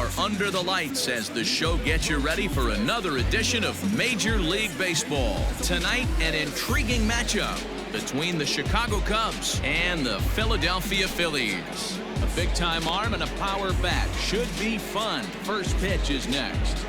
are under the lights as the show gets you ready for another edition of Major League Baseball. Tonight, an intriguing matchup between the Chicago Cubs and the Philadelphia Phillies. A big-time arm and a power bat should be fun. First pitch is next.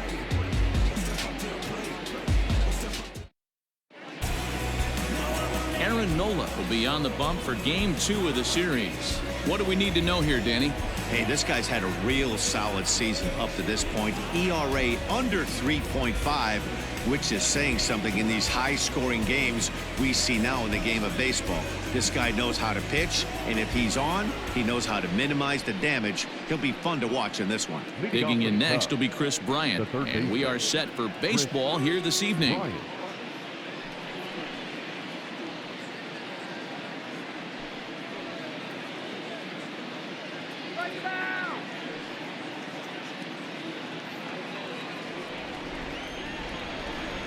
Aaron Nola will be on the bump for Game 2 of the series. What do we need to know here, Danny? Hey, this guy's had a real solid season up to this point. ERA under 3.5, which is saying something in these high-scoring games we see now in the game of baseball. This guy knows how to pitch, and if he's on, he knows how to minimize the damage. He'll be fun to watch in this one. Digging in next will be Kris Bryant, and we are set for baseball here this evening.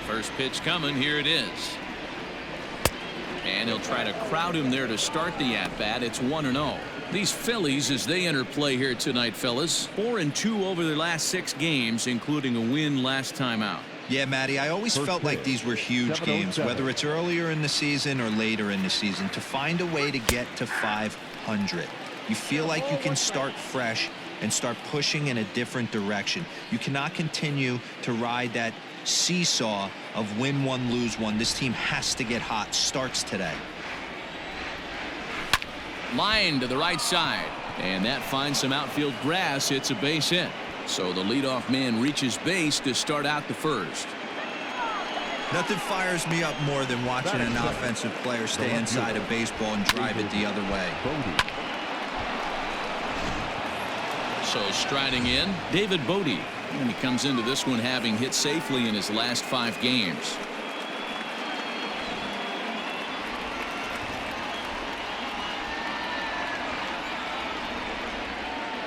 First pitch coming. Here it is. And he'll try to crowd him there to start the at-bat. It's 1-0. These Phillies, as they enter play here tonight, fellas, 4-2 over their last 6 games, including a win last time out. Yeah, Matty, I always felt like these were huge games, whether it's earlier in the season or later in the season, to find a way to get to 500. You feel like you can start fresh and start pushing in a different direction. You cannot continue to ride that seesaw of win one, lose one. This team has to get hot. Starts today. Line to the right side, and that finds some outfield grass. It's a base hit. So the leadoff man reaches base to start out the first. Nothing fires me up more than watching an offensive player stay inside a baseball and drive it the other way. So striding in, David Bodie. And he comes into this one having hit safely in his last 5 games.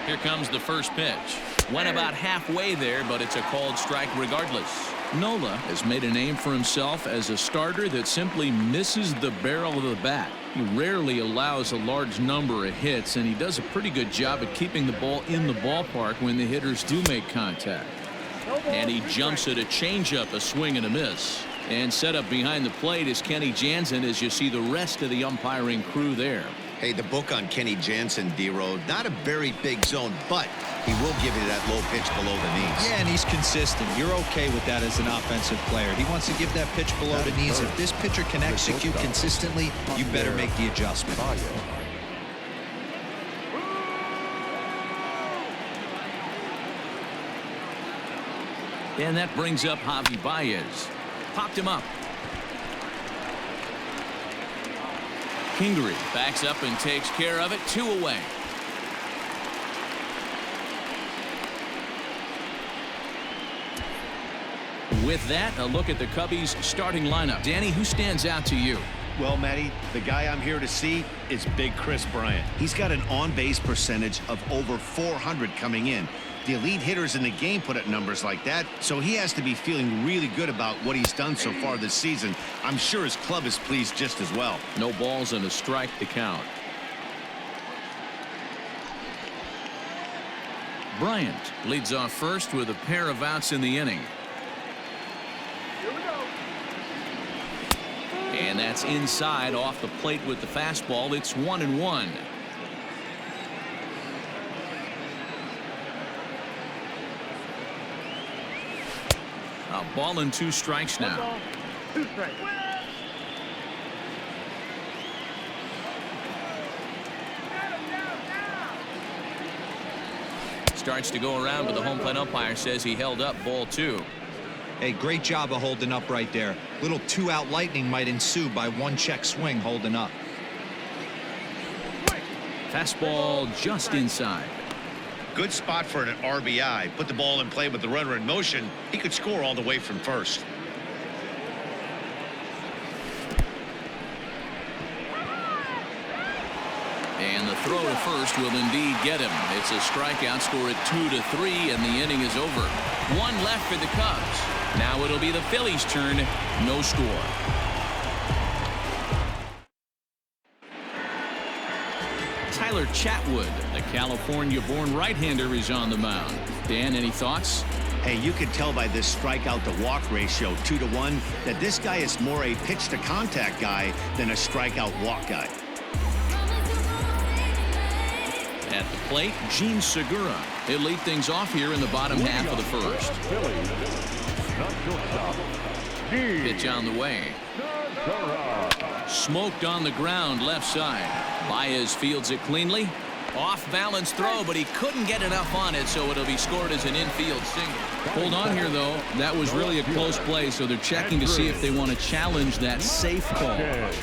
Here comes the first pitch. Went about halfway there, but it's a called strike regardless. Nola has made a name for himself as a starter that simply misses the barrel of the bat. He rarely allows a large number of hits, and he does a pretty good job at keeping the ball in the ballpark when the hitters do make contact. And he jumps at a changeup, a swing and a miss. And set up behind the plate is Kenny Jansen as you see the rest of the umpiring crew there. Hey, the book on Kenny Jansen, D-Road, not a very big zone, but he will give you that low pitch below the knees. Yeah, and he's consistent. You're okay with that as an offensive player. He wants to give that pitch below the knees. If this pitcher can execute consistently, you better make the adjustment. And that brings up Javier Baez. Popped him up. Kingery backs up and takes care of it. 2 away. With that, a look at the Cubbies' starting lineup. Danny, who stands out to you? Well, Matty, the guy I'm here to see is big Kris Bryant. He's got an on-base percentage of over 400 coming in. The elite hitters in the game put up numbers like that, so he has to be feeling really good about what he's done so far this season. I'm sure his club is pleased just as well. No balls and a strike to count. Bryant leads off first with a pair of outs in the inning. And that's inside off the plate with the fastball. It's 1-1. A ball and 2 strikes now. 2 strikes. Starts to go around, but the home plate umpire says he held up ball 2. Hey, great job of holding up right there. Little 2-out lightning might ensue by 1 check swing holding up. Fastball just inside. Good spot for an RBI. Put the ball in play with the runner in motion. He could score all the way from first. And the throw to first will indeed get him. It's a strikeout, score at 2-3, and the inning is over. 1 left for the Cubs. Now it'll be the Phillies' turn. No score. Chatwood, the California-born right-hander, is on the mound. Dan, any thoughts? Hey, you can tell by this strikeout to walk ratio 2-to-1 that this guy is more a pitch to contact guy than a strikeout walk guy. At the plate, Gene Segura. He'll lead things off here in the bottom half of the first. Pitch on the way. Smoked on the ground left side. Baez fields it cleanly. Off balance throw, but he couldn't get enough on it, so it'll be scored as an infield single. Hold on here, though. That was really a close play, so they're checking to see if they want to challenge that safe call.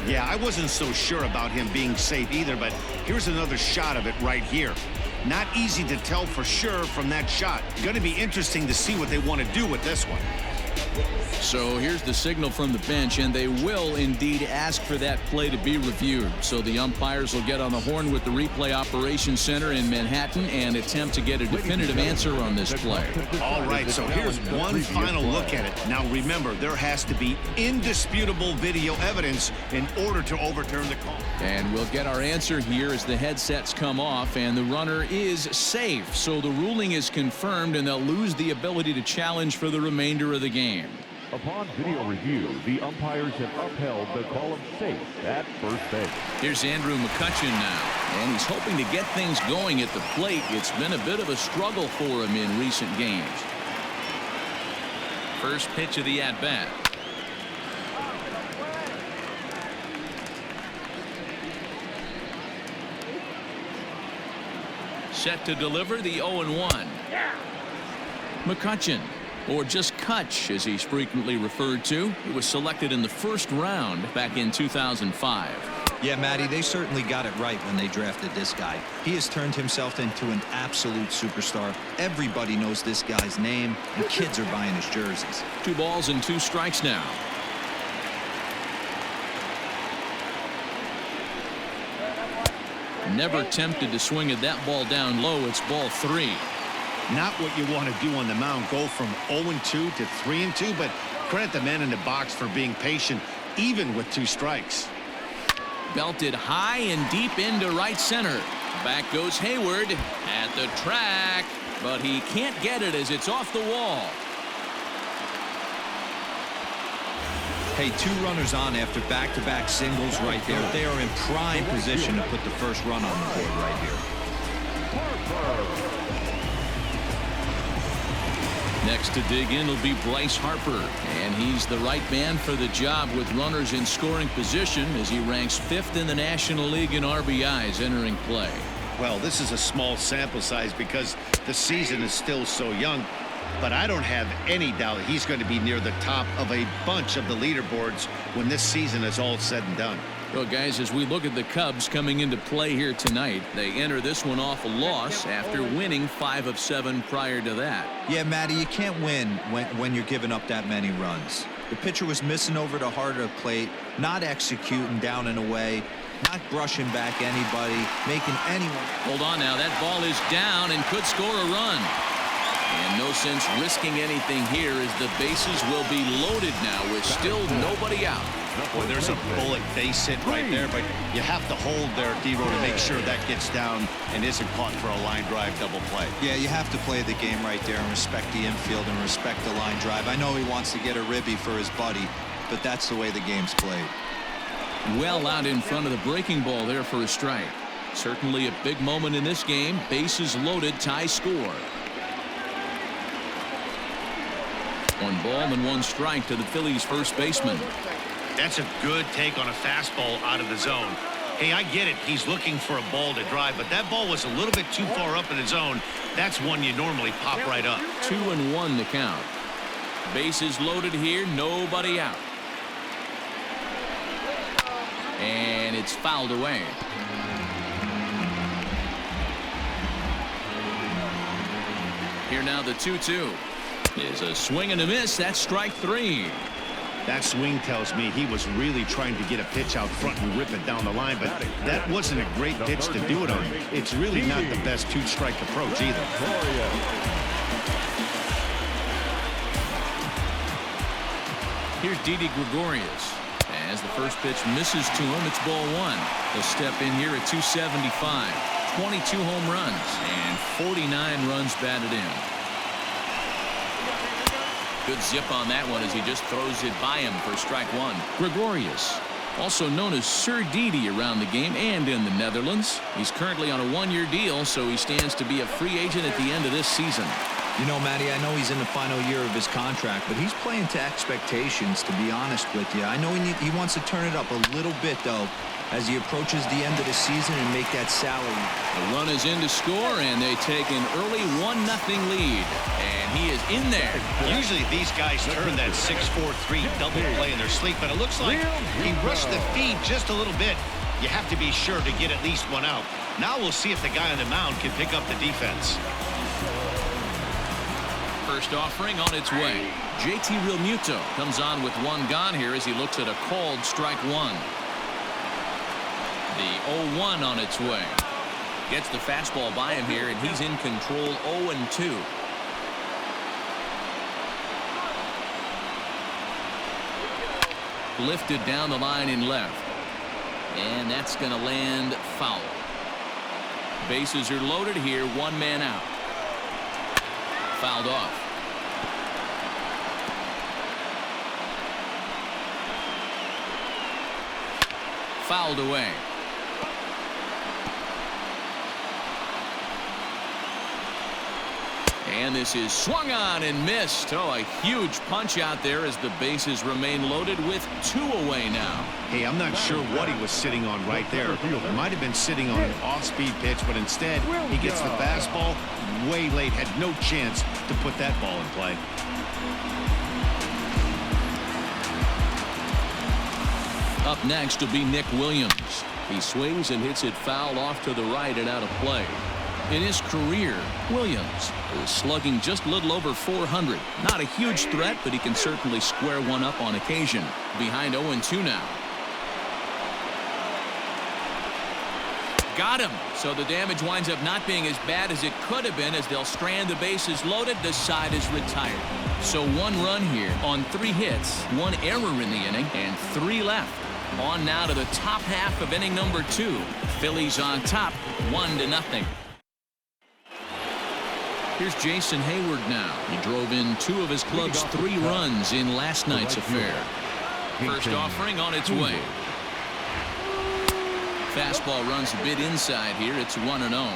Yeah, I wasn't so sure about him being safe either, but here's another shot of it right here. Not easy to tell for sure from that shot. Going to be interesting to see what they want to do with this one. So here's the signal from the bench, and they will indeed ask for that play to be reviewed. So the umpires will get on the horn with the replay operations center in Manhattan and attempt to get a definitive answer on this play. All right, so here's one final look at it. Now remember, there has to be indisputable video evidence in order to overturn the call. And we'll get our answer here as the headsets come off, and the runner is safe. So the ruling is confirmed, and they'll lose the ability to challenge for the remainder of the game. Upon video review, the umpires have upheld the call of safe at first base. Here's Andrew McCutchen now, and he's hoping to get things going at the plate. It's been a bit of a struggle for him in recent games. First pitch of the at-bat. Set to deliver the 0-1. McCutchen, or just Kutch as he's frequently referred to. He was selected in the first round back in 2005. Yeah, Matty, they certainly got it right when they drafted this guy. He has turned himself into an absolute superstar. Everybody knows this guy's name, and kids are buying his jerseys. 2 balls and 2 strikes now. Never tempted to swing at that ball down low. It's ball 3. Not what you want to do on the mound. Go from 0-2 to 3-2, but credit the man in the box for being patient, even with 2 strikes. Belted high and deep into right center. Back goes Hayward at the track, but he can't get it as it's off the wall. Hey, 2 runners on after back-to-back singles right there. They are in prime position to put the first run on the board right here. Next to dig in will be Bryce Harper, and he's the right man for the job with runners in scoring position as he ranks 5th in the National League in RBIs entering play. Well, this is a small sample size because the season is still so young, but I don't have any doubt he's going to be near the top of a bunch of the leaderboards when this season is all said and done. Well, guys, as we look at the Cubs coming into play here tonight, they enter this one off a loss after winning 5 of 7 prior to that. Yeah, Matty, you can't win when you're giving up that many runs. The pitcher was missing over the heart of the plate, not executing down and away, not brushing back anybody, making anyone. Hold on now. That ball is down and could score a run. And no sense risking anything here as the bases will be loaded now with still nobody out. Well, there's a bullet base hit right there, but you have to hold there, D-Row, to make sure that gets down and isn't caught for a line drive double play. Yeah, you have to play the game right there and respect the infield and respect the line drive. I know he wants to get a ribby for his buddy, but that's the way the game's played. Well out in front of the breaking ball there for a strike. Certainly a big moment in this game. Bases loaded, tie score. 1 ball and 1 strike to the Phillies first baseman. That's a good take on a fastball out of the zone. Hey, I get it. He's looking for a ball to drive, but that ball was a little bit too far up in the zone. That's one you normally pop right up. 2-1 to count. Bases loaded here, nobody out. And it's fouled away. Here now the 2-2 is a swing and a miss. That's strike 3. That swing tells me he was really trying to get a pitch out front and rip it down the line, but that wasn't a great pitch to do it on. It's really not the best 2-strike approach either. Here's Didi Gregorius. As the first pitch misses to him, it's ball 1. He'll step in here at 275. 22 home runs and 49 runs batted in. Good zip on that one as he just throws it by him for strike one. Gregorius, also known as Sir Didi around the game and in the Netherlands. He's currently on a one-year deal, so he stands to be a free agent at the end of this season. You know, Matty, I know he's in the final year of his contract, but he's playing to expectations, to be honest with you. I know he wants to turn it up a little bit, though, as he approaches the end of the season and make that salary. The run is in to score, and they take an early 1-0 lead. And he is in there. Usually these guys turn that 6-4-3 double play in their sleep, but it looks like he rushed the feed just a little bit. You have to be sure to get at least one out. Now we'll see if the guy on the mound can pick up the defense. First offering on its way. JT Realmuto comes on with one gone here as he looks at a called strike one. The 0-1 on its way. Gets the fastball by him here, and he's in control 0-2. Lifted down the line in left. And that's going to land foul. Bases are loaded here, one man out. Fouled off. Fouled away. And this is swung on and missed. Oh, a huge punch out there as the bases remain loaded with two away now. Hey, I'm not sure what he was sitting on right there. He might have been sitting on an off-speed pitch, but instead he gets the fastball way late. Had no chance to put that ball in play. Up next will be Nick Williams. He swings and hits it foul off to the right and out of play. In his career, Williams is slugging just a little over 400. Not a huge threat, but he can certainly square one up on occasion. Behind 0-2 now. Got him. So the damage winds up not being as bad as it could have been as they'll strand the bases loaded. The side is retired. So one run here on 3 hits, 1 error in the inning, and 3 left. On now to the top half of inning number 2. Phillies on top, 1-0. Here's Jason Hayward now. He drove in 2 of his club's 3 runs in last night's affair. First offering on its way. Fastball runs a bit inside here. It's 1-0.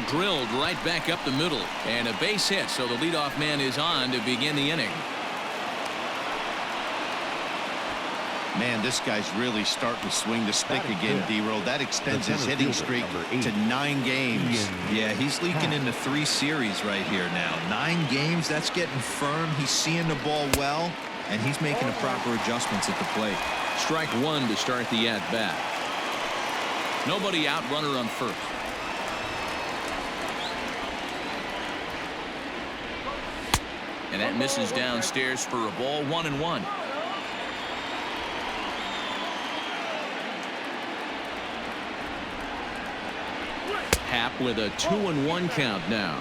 Drilled right back up the middle. And a base hit, so the leadoff man is on to begin the inning. Man, this guy's really starting to swing the stick again, D-Roll. That extends his hitting streak to 9 games. Yeah, he's leaking into 3 series right here now. 9 games, that's getting firm. He's seeing the ball well, and he's making the proper adjustments at the plate. Strike 1 to start the at-bat. Nobody out, runner on first. And that misses downstairs for a ball, 1-1. Happ with a 2-1 count now.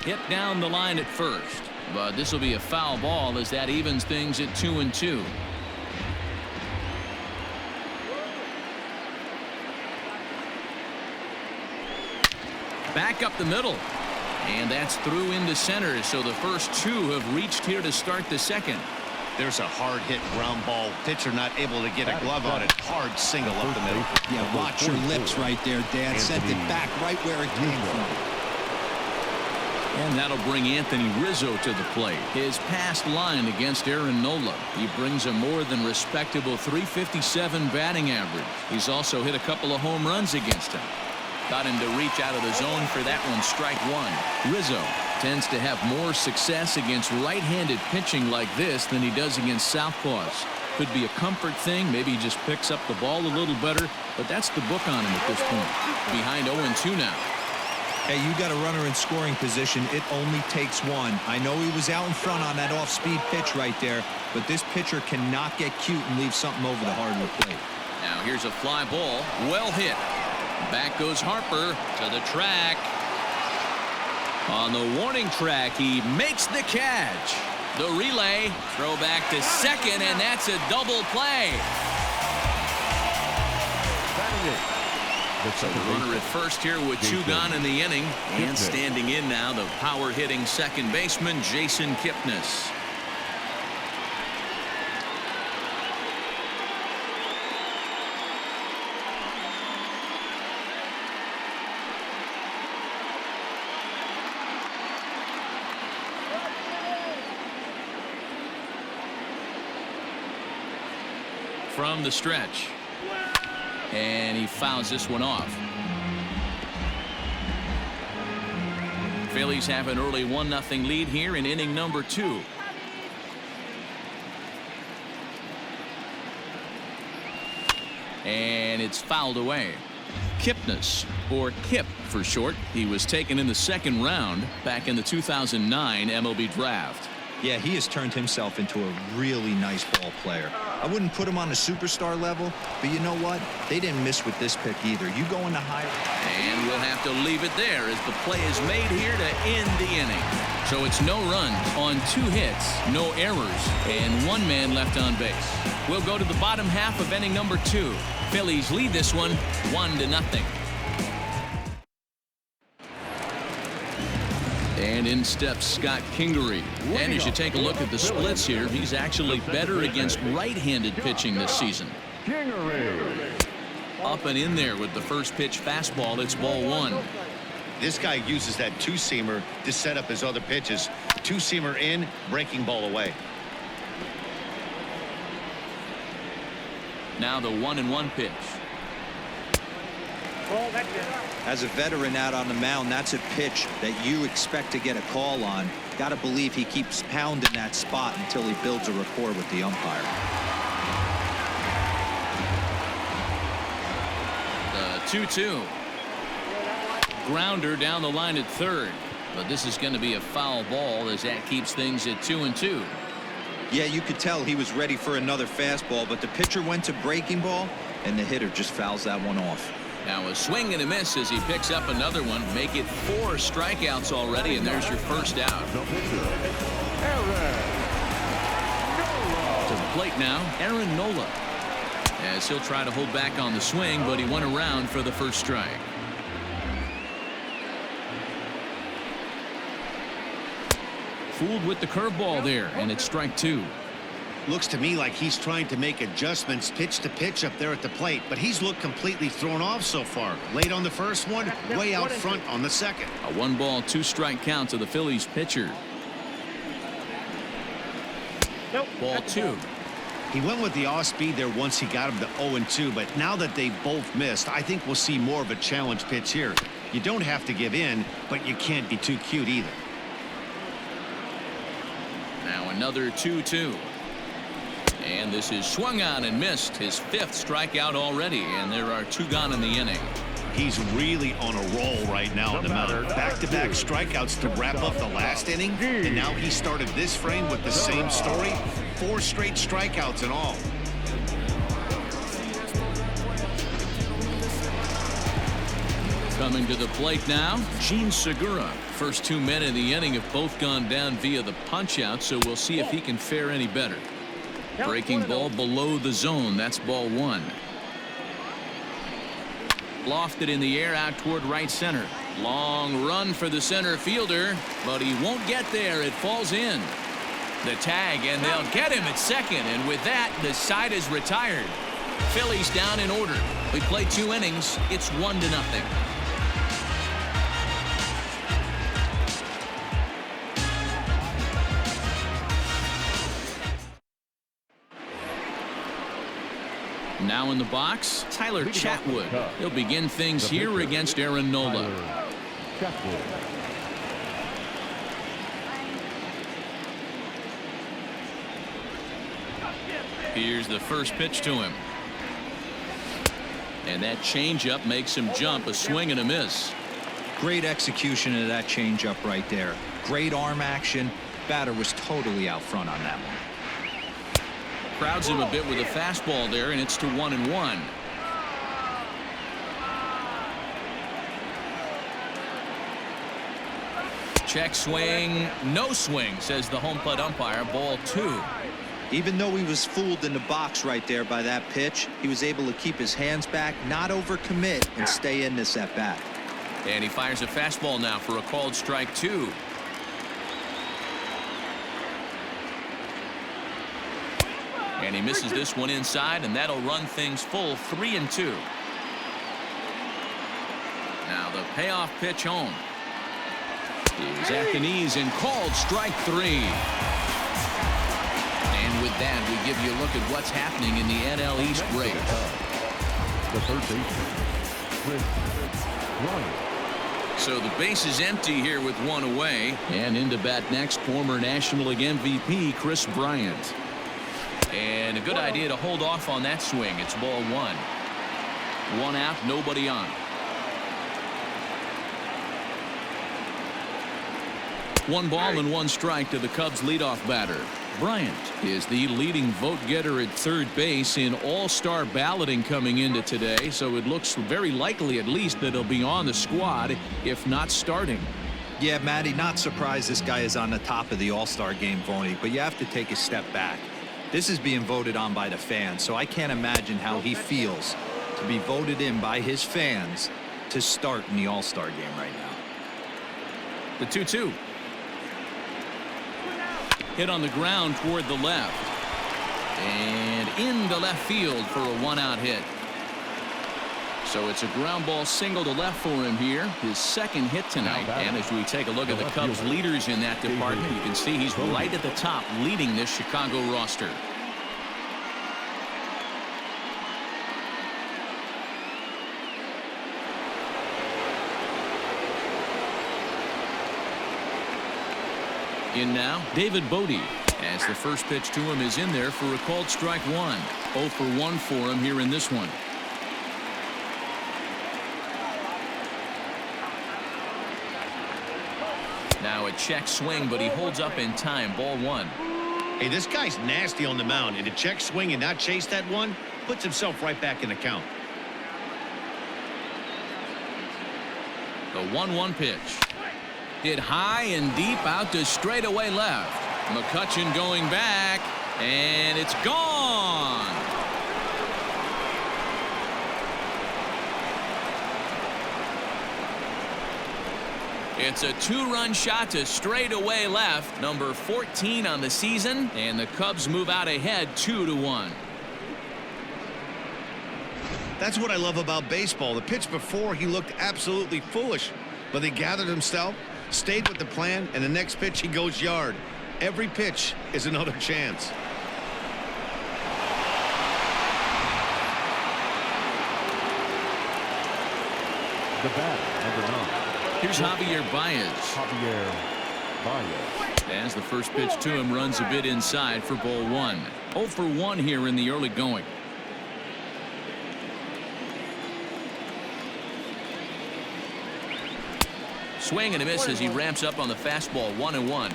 Hit down the line at first, but this will be a foul ball as that evens things at 2-2. Back up the middle, and that's through into center, so the first 2 have reached here to start the second. There's a hard hit ground ball. Pitcher not able to get a glove on it. Hard single up the middle. Yeah, watch your lips right there, Dad. Sent it back right where it came from. And that'll bring Anthony Rizzo to the plate. His past line against Aaron Nola. He brings a more than respectable .357 batting average. He's also hit a couple of home runs against him. Got him to reach out of the zone for that one, strike 1. Rizzo tends to have more success against right-handed pitching like this than he does against southpaws. Could be a comfort thing. Maybe he just picks up the ball a little better, but that's the book on him at this point. Behind 0-2 now. Hey, you got a runner in scoring position. It only takes 1. I know he was out in front on that off-speed pitch right there, but this pitcher cannot get cute and leave something over the hardwood plate. Now here's a fly ball. Well hit. Back goes Harper to the track. On the warning track, he makes the catch. The relay, throw back to second, and that's a double play. So the runner at first here with 2 gone in the inning. And standing in now, the power-hitting second baseman, Jason Kipnis. From the stretch. And he fouls this one off. Phillies have an early 1-0 lead here in inning number 2. And it's fouled away. Kipnis, or Kip for short. He was taken in the 2nd round back in the 2009 MLB draft. Yeah, he has turned himself into a really nice ball player. I wouldn't put him on a superstar level, but you know what? They didn't miss with this pick either. You go into higher. And we'll have to leave it there as the play is made here to end the inning. So it's no runs on 2 hits, no errors, and 1 man left on base. We'll go to the bottom half of inning number 2. Phillies lead this one 1-0. And in steps Scott Kingery. And as you take a look at the splits here, he's actually better against right-handed pitching this season. Up and in there with the first pitch fastball. It's ball 1. This guy uses that 2-seamer to set up his other pitches. 2-seamer in, breaking ball away. Now the 1-1 pitch. As a veteran out on the mound, that's a pitch that you expect to get a call on. Got to believe he keeps pounding that spot until he builds a rapport with the umpire. The 2-2. Grounder down the line at third. But this is going to be a foul ball as that keeps things at 2-2. Yeah, you could tell he was ready for another fastball, but the pitcher went to breaking ball, and the hitter just fouls that one off. Now a swing and a miss as he picks up another one. Make it 4 strikeouts already, and there's your first out. To the plate now, Aaron Nola. As he'll try to hold back on the swing, but he went around for the first strike. Fooled with the curveball there, and it's strike 2. Looks to me like he's trying to make adjustments pitch to pitch up there at the plate, but he's looked completely thrown off so far. Late on the first one, way out front on the second. A 1-ball, 2-strike count to the Phillies pitcher. Ball 2. He went with the off speed there once he got him to 0-2, but now that they both missed, I think we'll see more of a challenge pitch here. You don't have to give in, but you can't be too cute either. Now another 2-2. And this is swung on and missed. His 5th strikeout already, and there are 2 gone in the inning. He's really on a roll right now on the mound. Back-to-back strikeouts to wrap up the last inning, and now he started this frame with the same story. 4 straight strikeouts in all. Coming to the plate now, Gene Segura. First 2 men in the inning have both gone down via the punch-out, so we'll see if he can fare any better. Breaking ball below the zone. That's ball 1. Lofted in the air out toward right center. Long run for the center fielder, but he won't get there. It falls in. The tag, and they'll get him at second, and with that, the side is retired. Phillies down in order. We play 2 innings. It's 1-0. Now in the box, Tyler Chatwood. He'll begin things here against Aaron Nola. Here's the first pitch to him. And that changeup makes him jump. A swing and a miss. Great execution of that changeup right there. Great arm action. Batter was totally out front on that one. Crowds him a bit with a fastball there, and it's to 1-1. Check swing, no swing, says the home plate umpire. Ball 2. Even though he was fooled in the box right there by that pitch, he was able to keep his hands back, not overcommit, and stay in this at bat. And he fires a fastball now for a called strike 2. And he misses this one inside, and that'll run things full 3-2. Now the payoff pitch home is at the knees and called strike 3. And with that, we give you a look at what's happening in the NL East race. The third baseman, Kris Bryant. So the base is empty here with 1 away. And into bat next, former National League MVP Kris Bryant. And a good idea to hold off on that swing. It's ball 1. 1 out, nobody on. 1 ball and 1 strike to the Cubs leadoff batter. Bryant is the leading vote getter at third base in all-star balloting coming into today, so it looks very likely at least that he'll be on the squad, if not starting. Yeah, Matty, not surprised this guy is on the top of the all-star game voting, but you have to take a step back. This is being voted on by the fans, so I can't imagine how he feels to be voted in by his fans to start in the all-star game right now. The 2-2. Hit on the ground toward the left. And into left field for a 1-out hit. So it's a ground ball single to left for him here. His second hit tonight. And as we take a look at the Cubs leaders in that department, you can see he's right at the top leading this Chicago roster. In now, David Bodie, as the first pitch to him is in there for a called strike 1. 0 for 1 for him here in this one. Now a check swing, but he holds up in time. Ball 1. Hey, this guy's nasty on the mound, and to check swing and not chase that one puts himself right back in the count. The 1-1 pitch. Hit high and deep out to straightaway left. McCutchen going back, and it's gone. It's a 2-run shot to straightaway left, number 14 on the season, and the Cubs move out ahead 2-1. That's what I love about baseball. The pitch before, he looked absolutely foolish, but he gathered himself, stayed with the plan, and the next pitch he goes yard. Every pitch is another chance. The batter, number 9. Here's Javier Baez. As the first pitch to him runs a bit inside for ball 1. 0 for 1 here in the early going. Swing and a miss as he ramps up on the fastball. 1-1.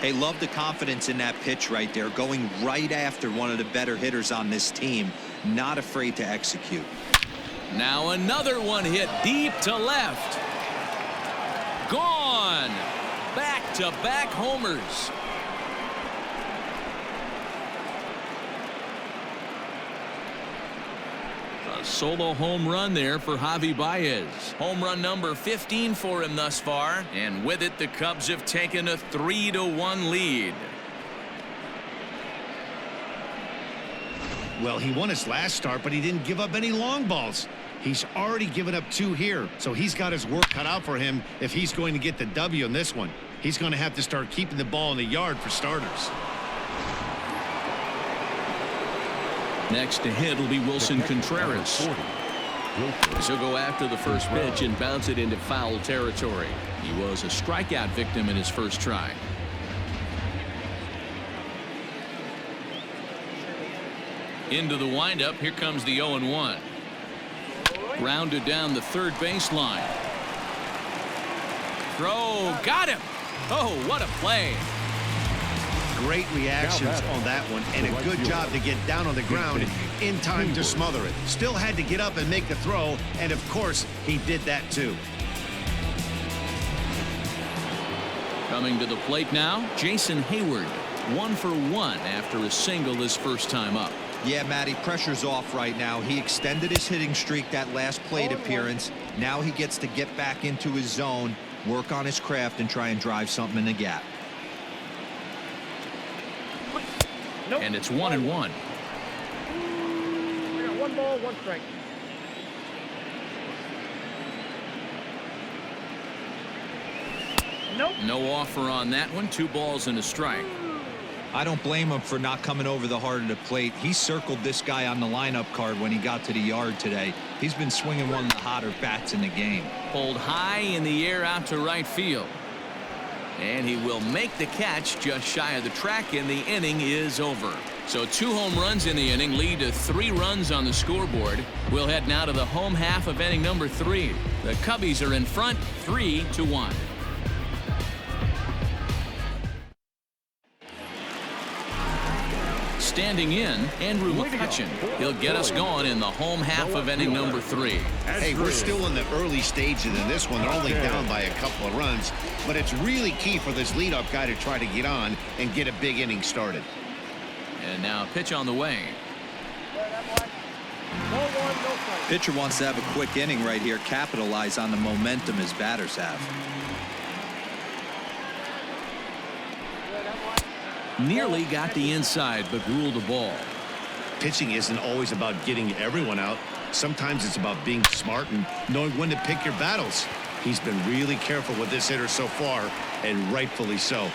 Hey, love the confidence in that pitch right there, going right after one of the better hitters on this team, not afraid to execute. Now another one hit deep to left. Gone. Back-to-back homers. A solo home run there for Javi Baez. Home run number 15 for him thus far, and with it the Cubs have taken a 3-1 lead. Well, he won his last start, but he didn't give up any long balls. He's already given up 2 here, so he's got his work cut out for him if he's going to get the W in this one. He's going to have to start keeping the ball in the yard for starters. Next to hit will be Wilson Contreras. He'll go after the first pitch and bounce it into foul territory. He was a strikeout victim in his first try. Into the windup. Here comes the 0-1. Grounded down the third baseline. Throw. Got him. Oh, what a play. Great reactions on that one, and a good job to get down on the ground in time to smother it. Still had to get up and make the throw, and of course he did that too. Coming to the plate now, Jason Hayward. 1 for 1 after a single his first time up. Yeah, Matty, pressure's off right now. He extended his hitting streak that last plate appearance. Now he gets to get back into his zone, work on his craft, and try and drive something in the gap. And it's 1-1. I got 1 ball, 1 strike. Nope. No offer on that one. 2 balls and a strike. I don't blame him for not coming over the heart of the plate. He circled this guy on the lineup card when he got to the yard today. He's been swinging one of the hotter bats in the game. Pulled high in the air out to right field. And he will make the catch just shy of the track, and the inning is over. So 2 home runs in the inning lead to 3 runs on the scoreboard. We'll head now to the home half of inning number 3. The Cubbies are in front 3-1. Standing in, Andrew McCutchen. He'll get us going in the home half of inning number 3. Hey, we're still in the early stages in this one. They're only down by a couple of runs, but it's really key for this leadoff guy to try to get on and get a big inning started. And now pitch on the way. Pitcher wants to have a quick inning right here, capitalize on the momentum his batters have. Nearly got the inside, but ruled the ball. Pitching isn't always about getting everyone out. Sometimes it's about being smart and knowing when to pick your battles. He's been really careful with this hitter so far, and rightfully so.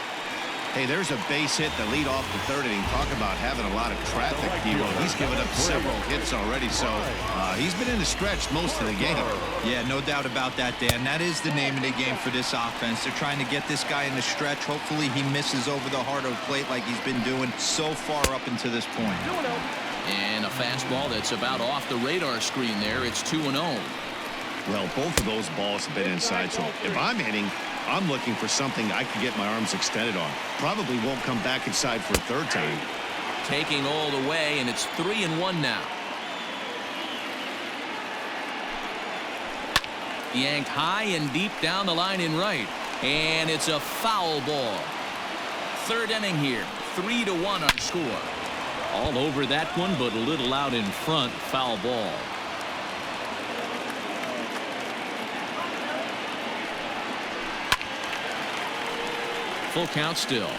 Hey, there's a base hit to lead off the 3rd inning. Talk about having a lot of traffic, Debo. He's given up several hits already, so he's been in the stretch most of the game. Yeah, no doubt about that, Dan. That is the name of the game for this offense. They're trying to get this guy in the stretch. Hopefully he misses over the heart of the plate like he's been doing so far up until this point. And a fastball that's about off the radar screen there. It's 2-0. Well, both of those balls have been inside, so if I'm hitting, I'm looking for something I can get my arms extended on. Probably won't come back inside for a 3rd time. Taking all the way, and it's 3-1 now. Yanked high and deep down the line in right. And it's a foul ball. 3rd inning here. 3-1 our score. All over that one, but a little out in front. Foul ball. Full count still.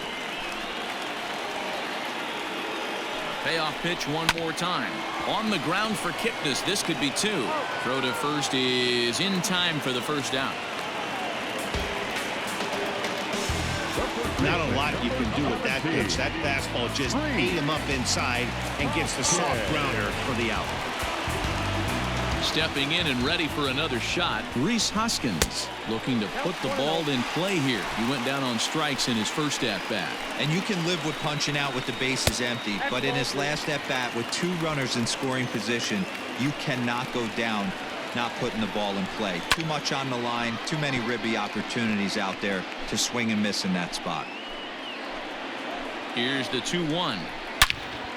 Payoff pitch one more time. On the ground for Kipnis. This could be 2. Throw to first is in time for the first out. Not a lot you can do with that pitch. That fastball just ate him up inside and gets the soft grounder for the out. Stepping in and ready for another shot, Rhys Hoskins looking to put the ball in play here. He went down on strikes in his first at-bat. And you can live with punching out with the bases empty, but in his last at-bat with 2 runners in scoring position, you cannot go down not putting the ball in play. Too much on the line, too many ribby opportunities out there to swing and miss in that spot. Here's the 2-1.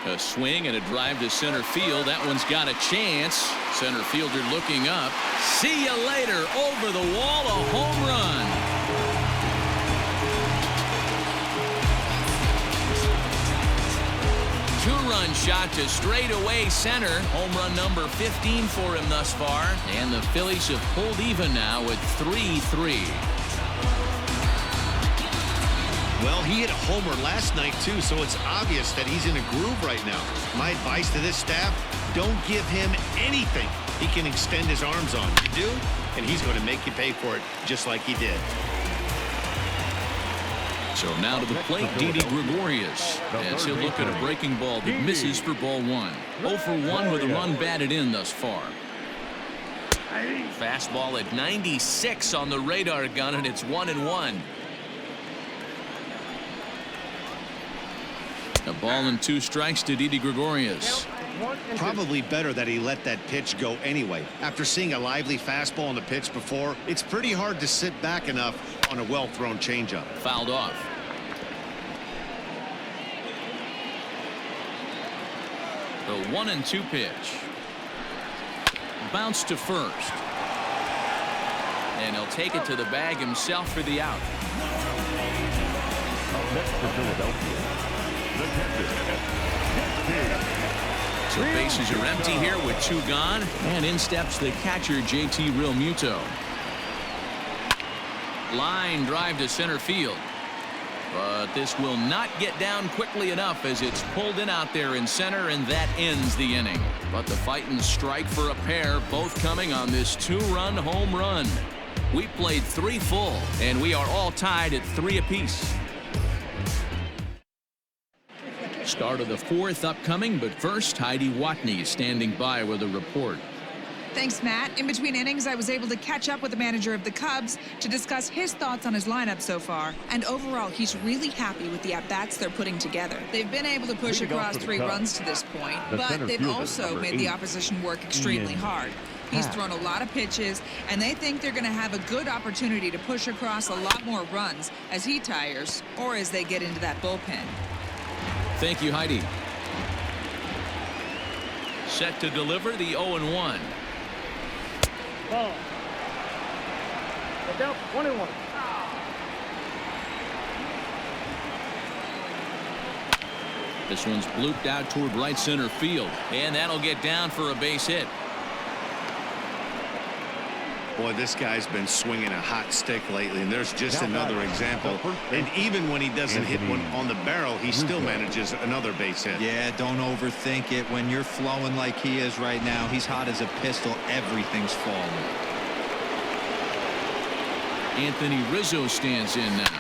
A swing and a drive to center field. That one's got a chance. Center fielder looking up. See you later. Over the wall, a home run. Two-run shot to straightaway center. Home run number 15 for him thus far. And the Phillies have pulled even now at 3-3. Well, he hit a homer last night, too, so it's obvious that he's in a groove right now. My advice to this staff, don't give him anything he can extend his arms on. You do, and he's going to make you pay for it just like he did. So now to the plate, Didi Gregorius, as he'll look at a breaking ball that misses for ball 1. 0 for 1 with a run batted in thus far. Fastball at 96 on the radar gun, and it's 1-1. A ball and 2 strikes to Didi Gregorius. Probably better that he let that pitch go anyway. After seeing a lively fastball on the pitch before, it's pretty hard to sit back enough on a well-thrown changeup. Fouled off. The 1-2 pitch. Bounce to first. And he'll take it to the bag himself for the out. Up next for Philadelphia, the catcher. So bases are empty here with 2 gone. And in steps the catcher, JT Realmuto. Line drive to center field. But this will not get down quickly enough as it's pulled in out there in center, and that ends the inning. But the fighting strike for a pair, both coming on this 2-run home run. We played 3 full, and we are all tied at 3 apiece. Start of the 4th upcoming, but first, Heidi Watney standing by with a report. Thanks, Matt. In between innings, I was able to catch up with the manager of the Cubs to discuss his thoughts on his lineup so far. And overall, he's really happy with the at-bats they're putting together. They've been able to push across 3 runs to this point, but they've also made the opposition work extremely hard. He's thrown a lot of pitches, and they think they're going to have a good opportunity to push across a lot more runs as he tires or as they get into that bullpen. Thank you, Heidi. Set to deliver the 0-1. Ball. Look out, 1-1. This one's blooped out toward right center field, and that'll get down for a base hit. Boy, this guy's been swinging a hot stick lately, and there's just another example. And even when he doesn't hit one on the barrel, he still manages another base hit. Yeah, don't overthink it. When you're flowing like he is right now, he's hot as a pistol. Everything's falling. Anthony Rizzo stands in now.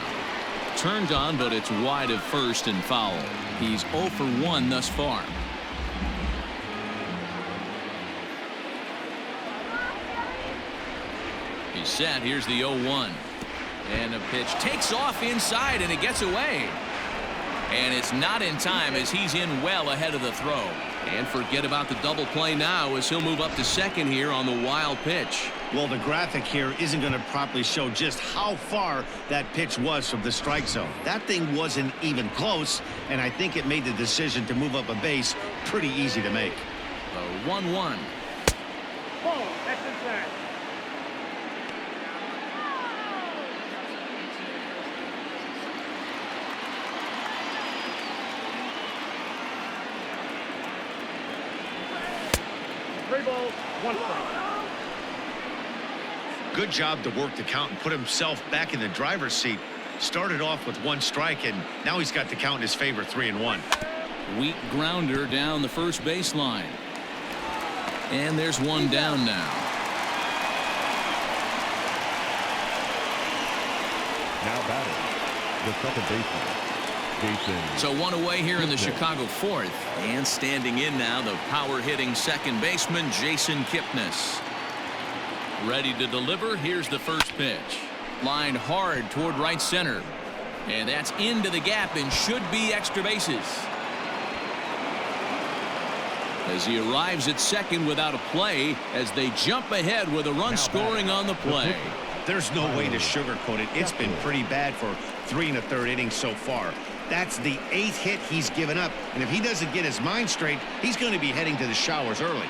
Turned on, but it's wide of first and foul. He's 0 for 1 thus far. He's set. Here's the 0-1. And a pitch takes off inside, and it gets away. And it's not in time as he's in well ahead of the throw. And forget about the double play now as he'll move up to second here on the wild pitch. Well, the graphic here isn't going to properly show just how far that pitch was from the strike zone. That thing wasn't even close, and I think it made the decision to move up a base pretty easy to make. A 1-1. Ball, that's inside. Three balls, 1 strike. Good job to work the count and put himself back in the driver's seat. Started off with 1 strike, and now he's got the count in his favor, 3-1. Weak grounder down the first baseline. And there's one down now. Now batting, the second baseman, Jason. So 1 away here in the Chicago 4th. And standing in now, the power-hitting second baseman, Jason Kipnis. Ready to deliver. Here's the first pitch. Lined hard toward right center. And that's into the gap and should be extra bases. As he arrives at second without a play as they jump ahead with a run scoring on the play. There's no way to sugarcoat it. It's been pretty bad for 3 1/3 innings so far. That's the 8th hit he's given up. And if he doesn't get his mind straight, he's going to be heading to the showers early.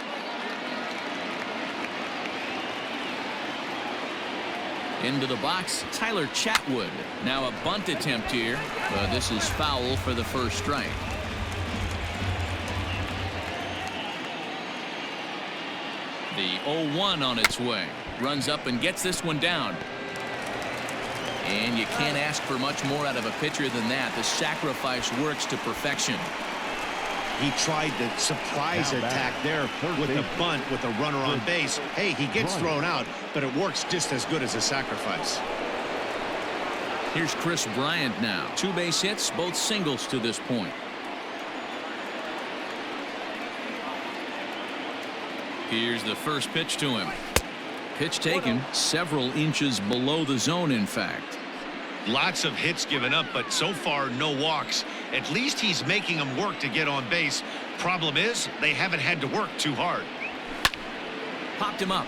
Into the box, Tyler Chatwood. Now a bunt attempt here. This is foul for the first strike. The 0-1 on its way. Runs up and gets this one down. And you can't ask for much more out of a pitcher than that. The sacrifice works to perfection. He tried the surprise attack there with the bunt with a runner on base. Hey, he gets thrown out, but it works just as good as a sacrifice. Here's Kris Bryant now. 2 base hits, both singles to this point. Here's the first pitch to him. Pitch taken several inches below the zone, in fact. Lots of hits given up, but so far no walks. At least he's making them work to get on base. Problem is, they haven't had to work too hard. Popped him up.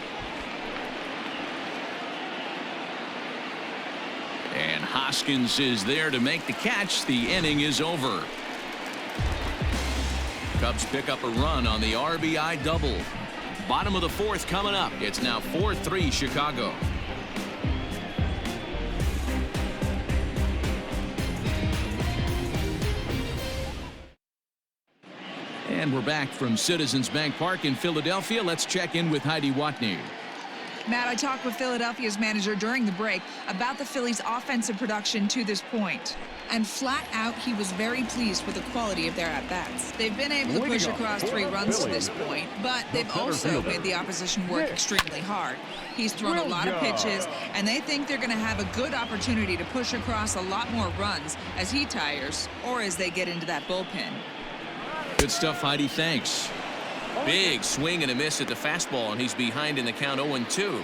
And Hoskins is there to make the catch. The inning is over. Cubs pick up a run on the RBI double. Bottom of the 4th coming up. It's now 4-3 Chicago. And we're back from Citizens Bank Park in Philadelphia. Let's check in with Heidi Watney. Matt, I talked with Philadelphia's manager during the break about the Phillies' offensive production to this point. And flat out, he was very pleased with the quality of their at-bats. They've been able to push across 3 runs to this point, but they've also made the opposition work extremely hard. He's thrown a lot of pitches, and they think they're going to have a good opportunity to push across a lot more runs as he tires or as they get into that bullpen. Good stuff, Heidi. Thanks. Big swing and a miss at the fastball, and he's behind in the count 0-2.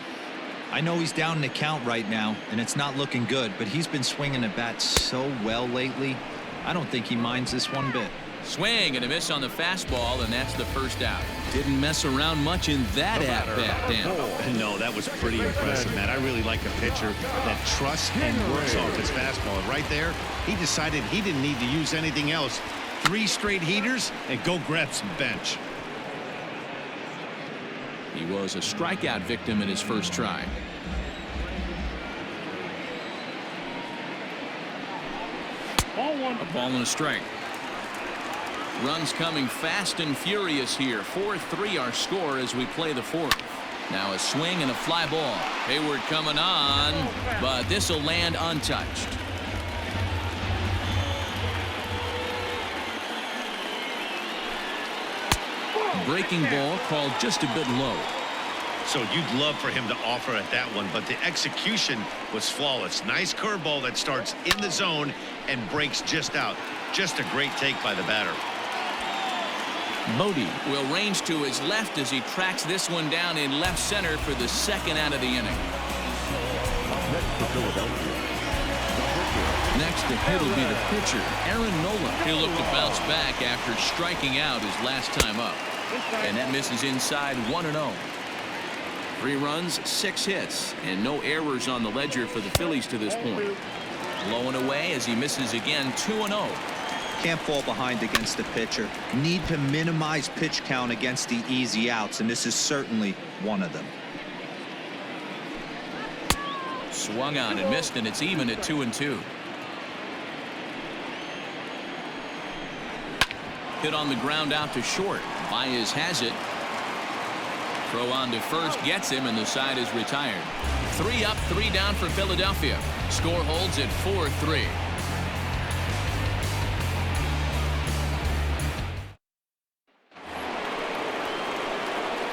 I know he's down in the count right now, and it's not looking good, but he's been swinging the bat so well lately. I don't think he minds this one bit. Swing and a miss on the fastball, and that's the first out. Didn't mess around much in that at-bat, Dan. No, that was pretty impressive, man. I really like a pitcher that trusts and works off his fastball. And right there, he decided he didn't need to use anything else. 3 straight heaters and go grab some bench. He was a strikeout victim in his first try. A ball and a strike. Runs coming fast and furious here. 4-3 our score as we play the 4th. Now a swing and a fly ball. Hayward coming on, but this will land untouched. Breaking ball called just a bit low. So you'd love for him to offer at that one, but the execution was flawless. Nice curveball that starts in the zone and breaks just out. Just a great take by the batter. Bodie will range to his left as he tracks this one down in left center for the 2nd out of the inning. Next to hit will be the pitcher, Aaron Nola. He'll look to bounce back after striking out his last time up. And that misses inside 1-0. 3 runs, 6 hits, and no errors on the ledger for the Phillies to this point. Blowing away as he misses again, 2-0. Can't fall behind against the pitcher. Need to minimize pitch count against the easy outs, and this is certainly one of them. Swung on and missed, and it's even at 2-2. Hit on the ground out to short. Baez has it. Throw on to first gets him, and the side is retired. 3 up, 3 down for Philadelphia. Score holds at 4-3.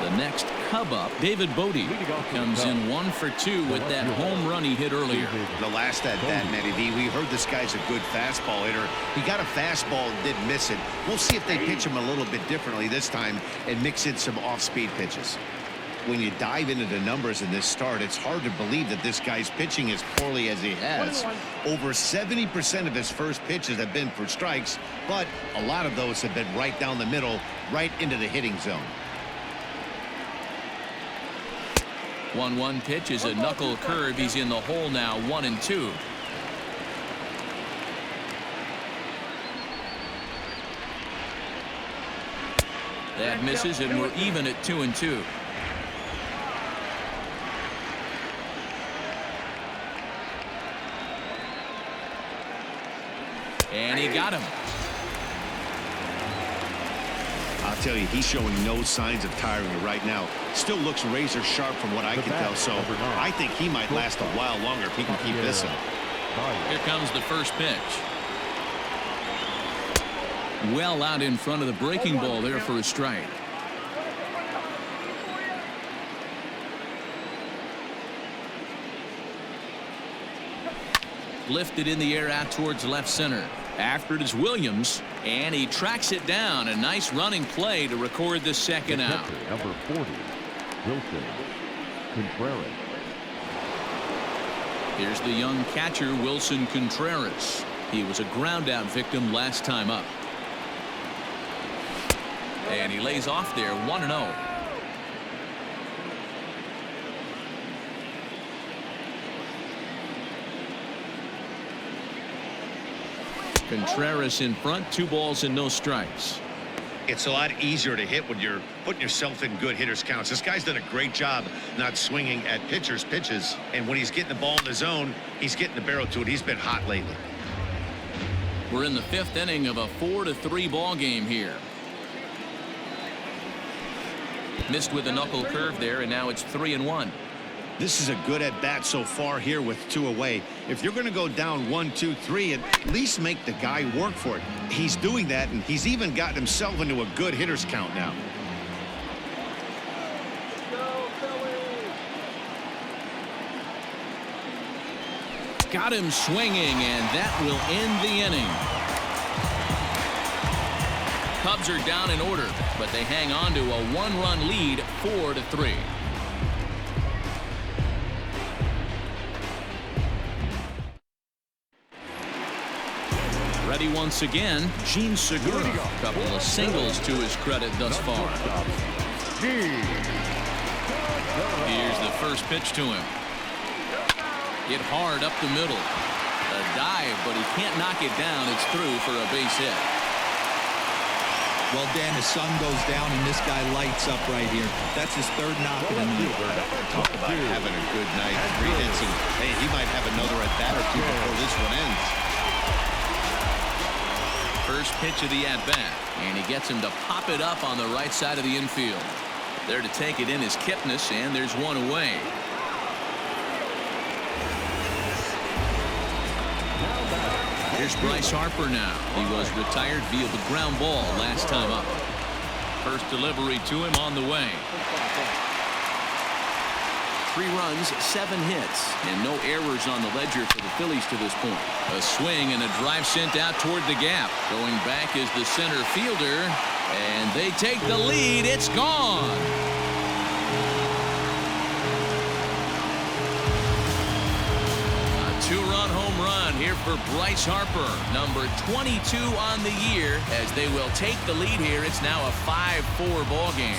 The next Cub up, David Bodie, comes in 1 for 2 with that home run he hit earlier. The last at bat, Matty D, we heard this guy's a good fastball hitter. He got a fastball and did miss it. We'll see if they pitch him a little bit differently this time and mix in some off-speed pitches. When you dive into the numbers in this start, it's hard to believe that this guy's pitching as poorly as he has. Over 70% of his first pitches have been for strikes, but a lot of those have been right down the middle, right into the hitting zone. 1-1 pitch is a knuckle curve. He's in the hole now, 1-2. That misses, and we're even at 2-2. And he got him. I'll tell you, he's showing no signs of tiring right now. Still looks razor sharp from what I can tell, so I think he might last a while longer if he can keep this up. Here comes the first pitch. Well out in front of the breaking ball there for a strike. Lifted in the air out towards left center. After it is Williams, and he tracks it down. A nice running play to record the 2nd out. Number 40, Wilson Contreras. Here's the young catcher, Wilson Contreras. He was a ground out victim last time up. And he lays off there, 1-0. Contreras in front, 2 balls and no strikes. It's a lot easier to hit when you're putting yourself in good hitters counts. This guy's done a great job not swinging at pitchers' pitches, and when he's getting the ball in the zone, he's getting the barrel to it. He's been hot lately. We're in the 5th inning of a 4-3 ball game here. Missed with a knuckle curve there, and now it's 3-1. This is a good at bat so far here with 2 away. If you're going to go down 1, 2, 3, at least make the guy work for it. He's doing that, and he's even gotten himself into a good hitter's count now. Got him swinging, and that will end the inning. Cubs are down in order, but they hang on to a 1-run lead, 4-3. Ready once again, Gene Segura. Couple of singles to his credit thus far. Here's the first pitch to him. Hit hard up the middle. A dive, but he can't knock it down. It's through for a base hit. Well, Dan, the sun goes down and this guy lights up right here. That's his 3rd knock of the night. Talk about having a good night. 3 hits, and hey, he might have another at bat or 2 before this one ends. First pitch of the at-bat, and he gets him to pop it up on the right side of the infield. There to take it in is Kipnis, and there's 1 away. Here's Bryce Harper now. He was retired via the ground ball last time up. First delivery to him on the way. 3 runs, 7 hits, and no errors on the ledger for the Phillies to this point. A swing and a drive sent out toward the gap. Going back is the center fielder, and they take the lead. It's gone. A 2-run home run here for Bryce Harper, number 22 on the year, as they will take the lead here. It's now a 5-4 ball game.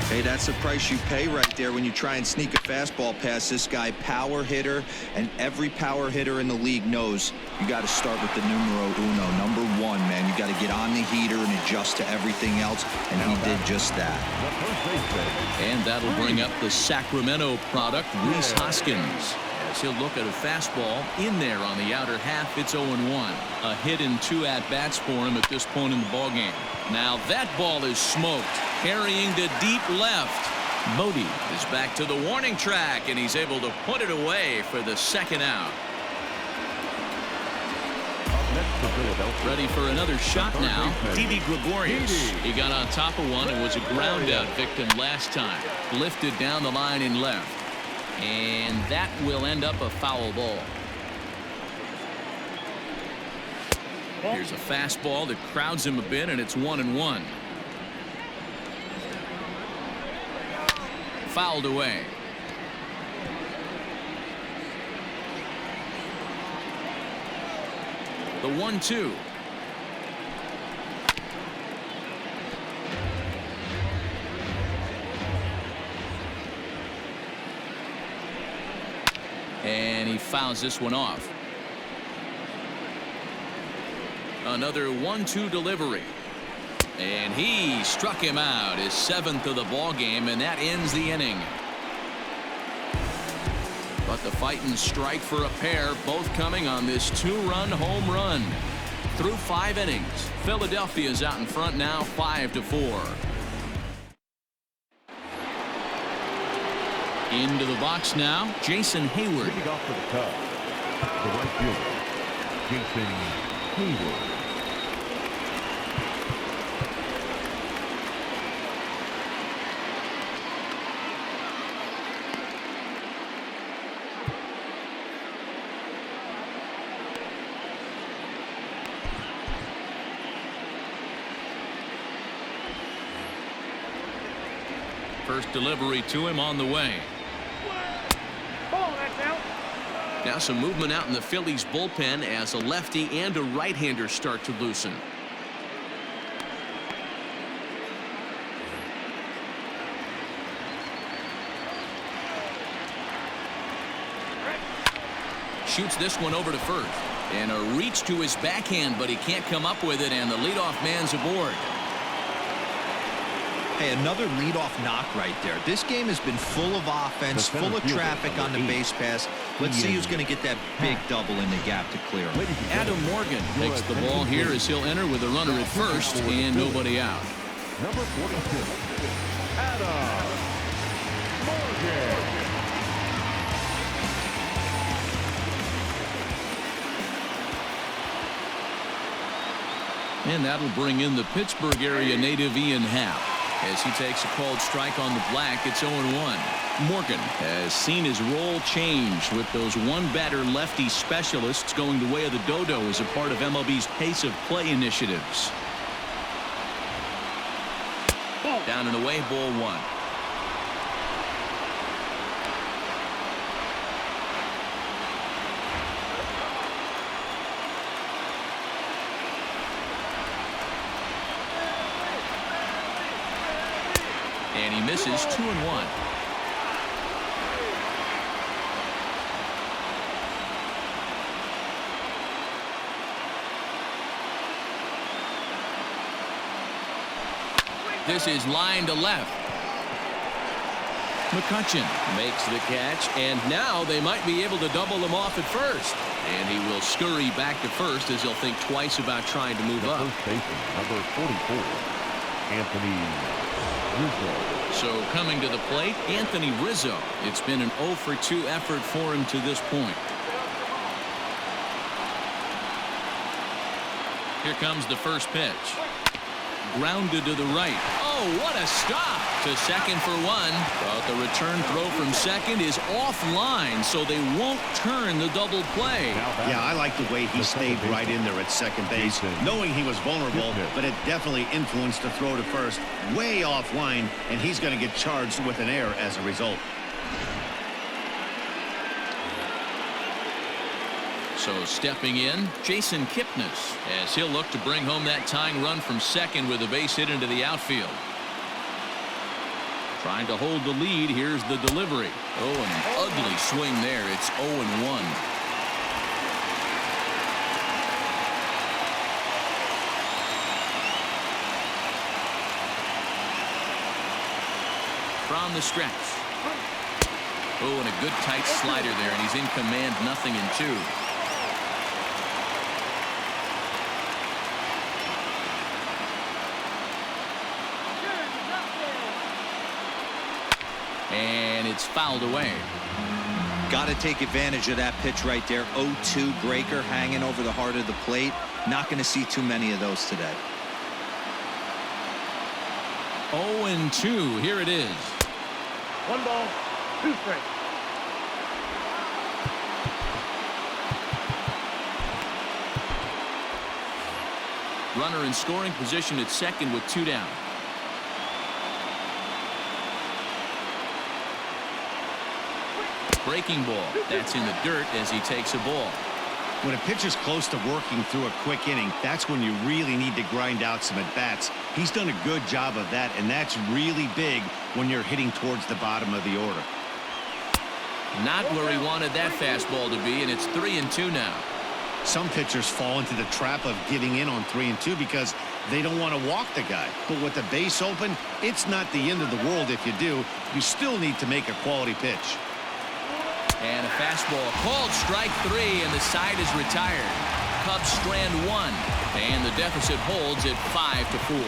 Hey, that's the price you pay right there when you try and sneak a fastball past this guy. Power hitter, and every power hitter in the league knows you got to start with the numero uno, number 1, man. You got to get on the heater and adjust to everything else, and he did just that. And that'll bring up the Sacramento product, Rhys Hoskins, as he'll look at a fastball in there on the outer half. It's 0-1. A hit in 2 at-bats for him at this point in the ballgame. Now that ball is smoked, carrying to deep left. Bodie is back to the warning track, and he's able to put it away for the 2nd out. Ready for another shot now. Didi Gregorius. He got on top of one and was a ground out victim last time. Lifted down the line in left. And that will end up a foul ball. Here's a fastball that crowds him a bit, and it's 1-1. Fouled away. The 1-2. And he fouls this one off. Another 1-2 delivery. And he struck him out, his 7th of the ball game, and that ends the inning. But the fighting strike for a pair, both coming on this 2-run home run. Through 5 innings, Philadelphia's out in front now, 5-4. Into the box now, Jason Hayward. Leading off for the Cubs, the right fielder, Jason Hayward. First delivery to him on the way. Ball, that's out. Now some movement out in the Phillies bullpen as a lefty and a right-hander start to loosen. Shoots this one over to first. And a reach to his backhand, but he can't come up with it, and the leadoff man's aboard. Hey, another leadoff knock right there. This game has been full of offense, full of traffic on the base pass. Let's see who's going to get that big double in the gap to clear him. Adam Morgan takes the ball here as he'll enter with a runner at first and nobody out. Number 42, Adam Morgan. And that'll bring in the Pittsburgh area native Ian Happ. As he takes a called strike on the black, it's 0-1. Morgan has seen his role change with those one-batter lefty specialists going the way of the dodo as a part of MLB's pace of play initiatives. Down and away, ball one. And he misses 2-1. This is line to left. McCutchen makes the catch, and now they might be able to double him off at first. And he will scurry back to first as he'll think twice about trying to move up. First baseman, number 44, Anthony Rizzo. So coming to the plate, Anthony Rizzo. It's been an 0-for-2 effort for him to this point. Here comes the first pitch. Grounded to the right. Oh, what a stop! To second for one. But the return throw from second is offline, so they won't turn the double play. Yeah, I like the way he stayed right in there at second base, knowing he was vulnerable, but it definitely influenced the throw to first. Way offline, and he's going to get charged with an error as a result. So stepping in, Jason Kipnis, as he'll look to bring home that tying run from second with a base hit into the outfield. Trying to hold the lead. Here's the delivery. Oh, an ugly swing there. It's 0-1. From the stretch. Oh, and a good tight slider there, and he's in command, 0-2. And it's fouled away. Got to take advantage of that pitch right there. 0-2 breaker hanging over the heart of the plate. Not going to see too many of those today. 0-2. Here it is. 1 ball, 2 strikes. Runner in scoring position at second with 2 down. Breaking ball. That's in the dirt as he takes a ball. When a pitcher's close to working through a quick inning, that's when you really need to grind out some at-bats. He's done a good job of that, and that's really big when you're hitting towards the bottom of the order. Not where he wanted that fastball to be, and it's 3-2 now. Some pitchers fall into the trap of giving in on 3-2 because they don't want to walk the guy. But with the base open, it's not the end of the world if you do. You still need to make a quality pitch. And a fastball called strike 3, and the side is retired. Cubs strand 1, and the deficit holds at 5-4.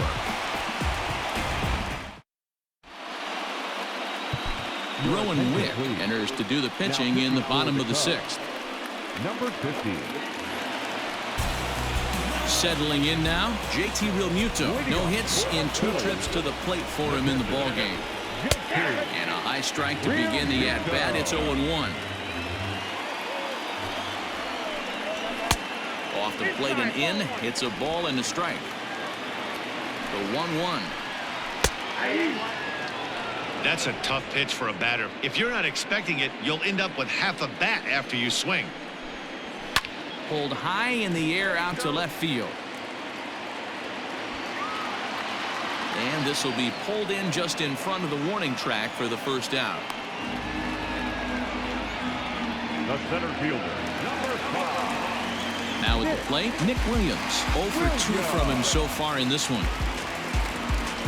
Rowan Wick enters to do the pitching in the bottom of the 6th. Number 50. Settling in now, JT Realmuto. No hits in 2 trips to the plate for him in the ballgame. And a high strike to begin the at-bat. It's 0-1. Off the plate and in. It's a ball and a strike. The 1-1. That's a tough pitch for a batter. If you're not expecting it, you'll end up with half a bat after you swing. Pulled high in the air out to left field. And this will be pulled in just in front of the warning track for the first out. The center fielder, number 5, Now at the plate, Nick Williams. 0 for 2 from him so far in this one.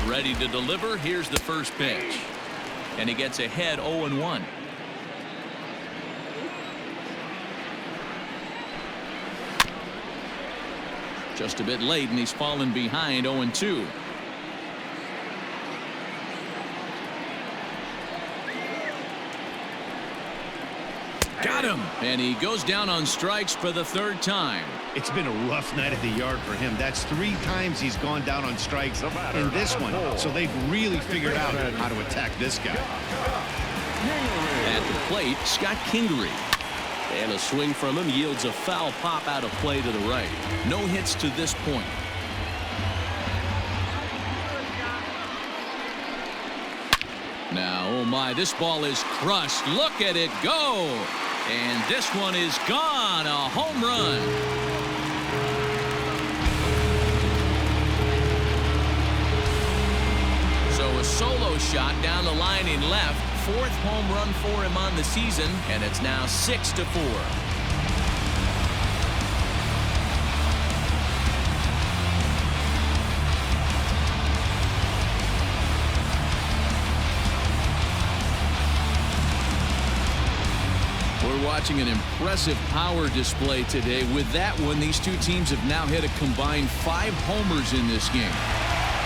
Ready to deliver. Here's the first pitch. And he gets ahead 0-1. Just a bit late, and he's fallen behind 0-2. Got him, and he goes down on strikes for the third time. It's been a rough night at the yard for him. That's 3 times he's gone down on strikes in this one. So they've really figured out how to attack this guy. At the plate, Scott Kingery. And a swing from him yields a foul pop out of play to the right. No hits to this point. Now, oh my, this ball is crushed. Look at it go. And this one is gone. A home run. So a solo shot down the line in left. 4th home run for him on the season, and it's now 6-4. We're watching an impressive power display today. With that one, these two teams have now hit a combined 5 homers in this game.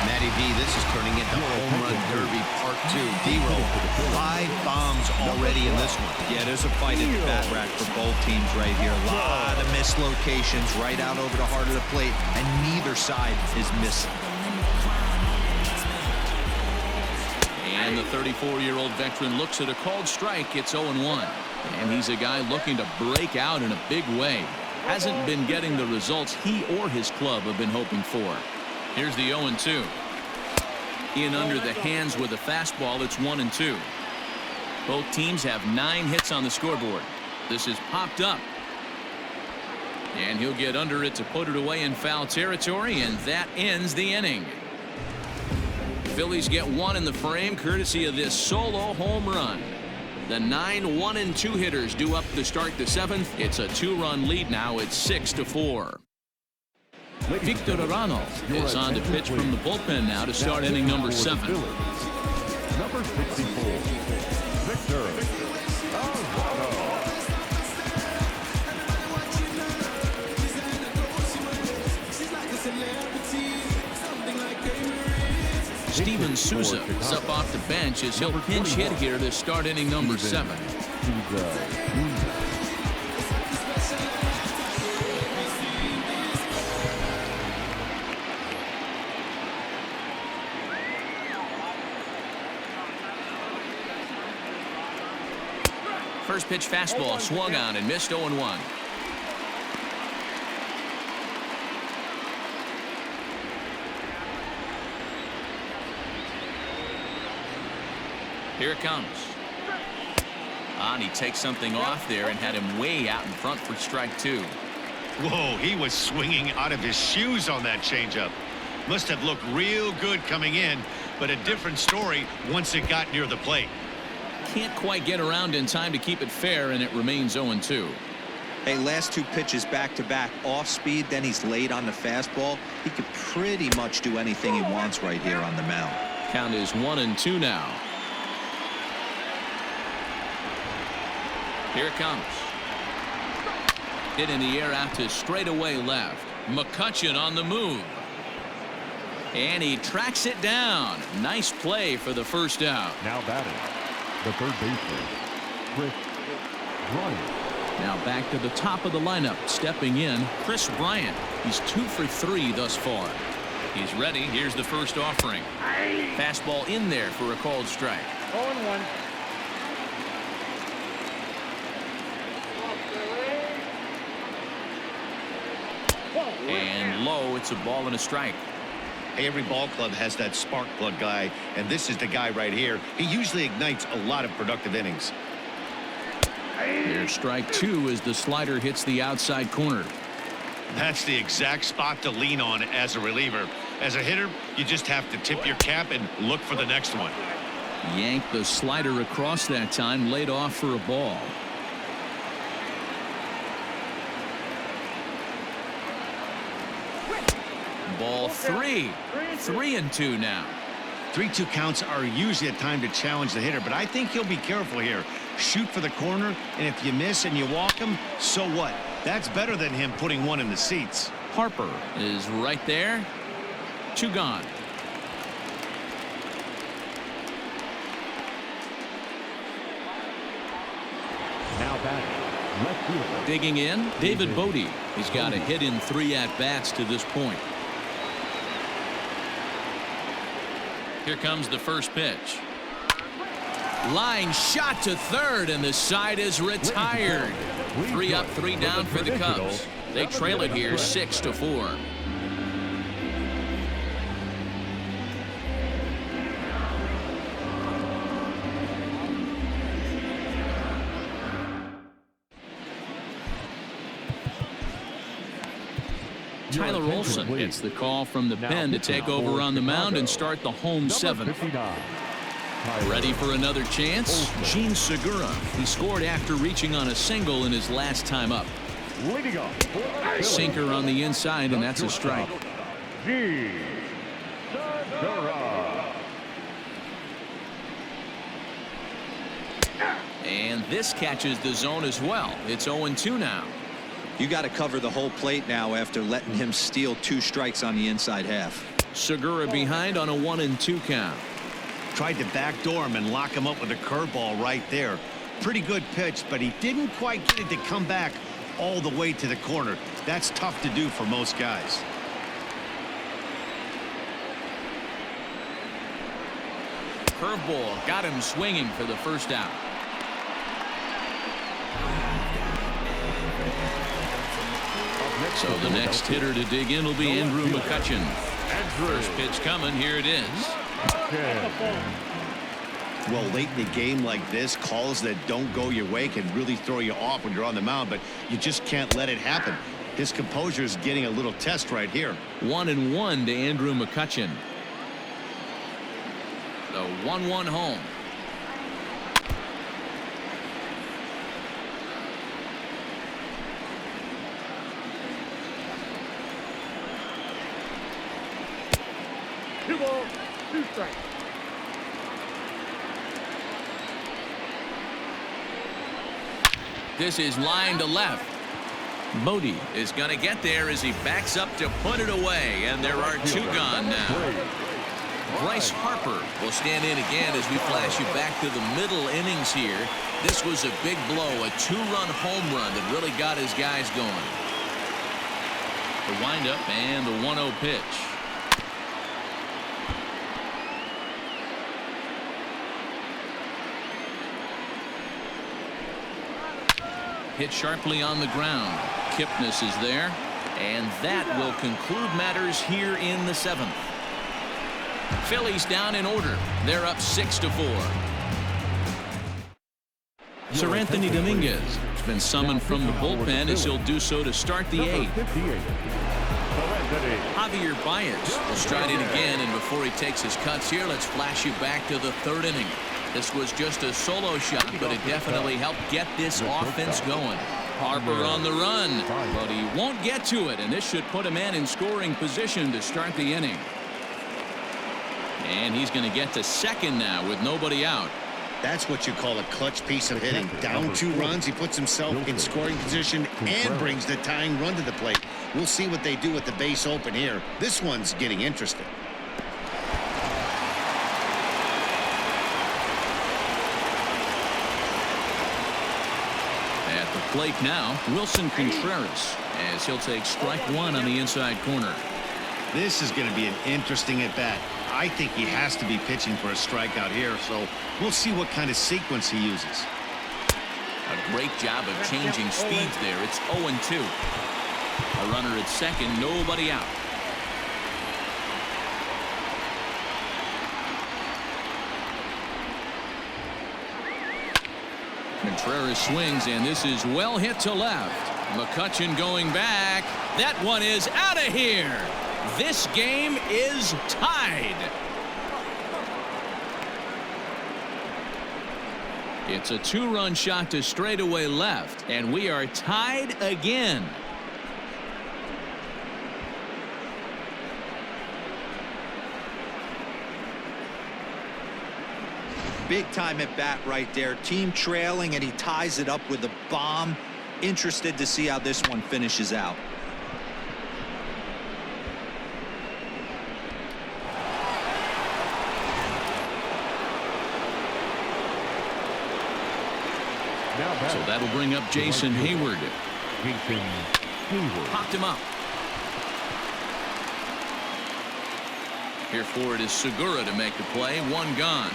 Matty V, this is turning into home run derby part 2. D-roll, 5 bombs already in this one. Yeah, there's a fight at the bat rack for both teams right here. A lot of mislocations right out over the heart of the plate, and neither side is missing. And the 34-year-old veteran looks at a called strike. It's 0-1. And he's a guy looking to break out in a big way. Hasn't been getting the results he or his club have been hoping for. Here's the 0-2. In under the hands with a fastball. It's 1-2. Both teams have 9 hits on the scoreboard. This is popped up. And he'll get under it to put it away in foul territory, and that ends the inning. Phillies get 1 in the frame courtesy of this solo home run. The 9 1-2 hitters due up to start the 7th. It's a 2-run lead now. It's 6-4. Victor Arano is on to pitch from the bullpen now to start inning number 7. Number 64, Victor Arano. Steven Souza is up off the bench as he'll pinch hit here to start inning number 7. First pitch fastball swung on and missed 0-1. Here it comes. And he takes something off there and had him way out in front for strike 2. Whoa, he was swinging out of his shoes on that changeup. Must have looked real good coming in, but a different story once it got near the plate. Can't quite get around in time to keep it fair, and it remains 0-2. Hey, last 2 pitches back-to-back off speed, then he's late on the fastball. He could pretty much do anything he wants right here on the mound. Count is 1-2 now. Here it comes. Hit in the air out to straightaway left. McCutchen on the move. And he tracks it down. Nice play for the first out. Now batting, the third baseman, Kris Bryant. Now back to the top of the lineup. Stepping in, Kris Bryant. He's 2 for 3 thus far. He's ready. Here's the first offering. Fastball in there for a called strike. 0-1. And low, it's a ball and a strike. Hey, every ball club has that spark plug guy, and this is the guy right here. He usually ignites a lot of productive innings. Here's strike 2 as the slider hits the outside corner. That's the exact spot to lean on as a reliever. As a hitter, you just have to tip your cap and look for the next one. Yanked the slider across that time, laid off for a ball. Ball 3. 3-2 now. 3-2 counts are usually a time to challenge the hitter, but I think he'll be careful here. Shoot for the corner, and if you miss and you walk him, so what? That's better than him putting one in the seats. Harper is right there. 2 gone. Now batting, left fielder. Digging in, David Bodie. He's got a hit in 3 at-bats to this point. Here comes the first pitch. Line shot to third, and the side is retired. 3 up, 3 down for the Cubs. They trail it here 6-4. Tyler Olson gets the call from the pen to take over on the mound and start the home 7th. Ready for another chance? Gene Segura. He scored after reaching on a single in his last time up. Sinker on the inside, and that's a strike. And this catches the zone as well. It's 0-2 now. You got to cover the whole plate now after letting him steal 2 strikes on the inside half. Segura behind on a 1-2 count. Tried to backdoor him and lock him up with a curveball right there. Pretty good pitch, but he didn't quite get it to come back all the way to the corner. That's tough to do for most guys. Curveball got him swinging for the first out. So the next hitter to dig in will be Andrew McCutchen. First pitch coming. Here it is. Well, late in the game like this, calls that don't go your way can really throw you off when you're on the mound, but you just can't let it happen. His composure is getting a little test right here. 1-1 to Andrew McCutchen. The 1-1 home. Two balls, 2 strikes. This is line to left. Bodie is going to get there as he backs up to put it away, and there are 2 gone now. Bryce Harper will stand in again as we flash you back to the middle innings here. This was a big blow, a 2-run home run that really got his guys going. The windup and the 1-0 pitch. Hit sharply on the ground. Kipnis is there, and that will conclude matters here in the 7th. Phillies down in order. They're up 6-4. Sir Anthony Dominguez has been summoned from the bullpen as he'll do so to start the 8th. Javier Baez will stride in again, and before he takes his cuts here, let's flash you back to the 3rd inning. This was just a solo shot, but it definitely helped get this offense going. Harper on the run, but he won't get to it, and this should put a man in scoring position to start the inning. And he's going to get to second now with nobody out. That's what you call a clutch piece of hitting. Down 2 runs, he puts himself in scoring position and brings the tying run to the plate. We'll see what they do with the base open here. This one's getting interesting. At the plate now, Wilson Contreras, as he'll take strike 1 on the inside corner. This is going to be an interesting at-bat. I think he has to be pitching for a strikeout here, so we'll see what kind of sequence he uses. A great job of changing speeds there. It's 0-2. A runner at second, nobody out. Contreras swings, and this is well hit to left. McCutchen going back. That one is out of here. This game is tied. It's a 2-run shot to straightaway left, and we are tied again. Big time at bat right there. Team trailing, and he ties it up with a bomb. Interested to see how this one finishes out. So that'll bring up Jason Hayward. Popped him up. Here for it is Segura to make the play. One gone.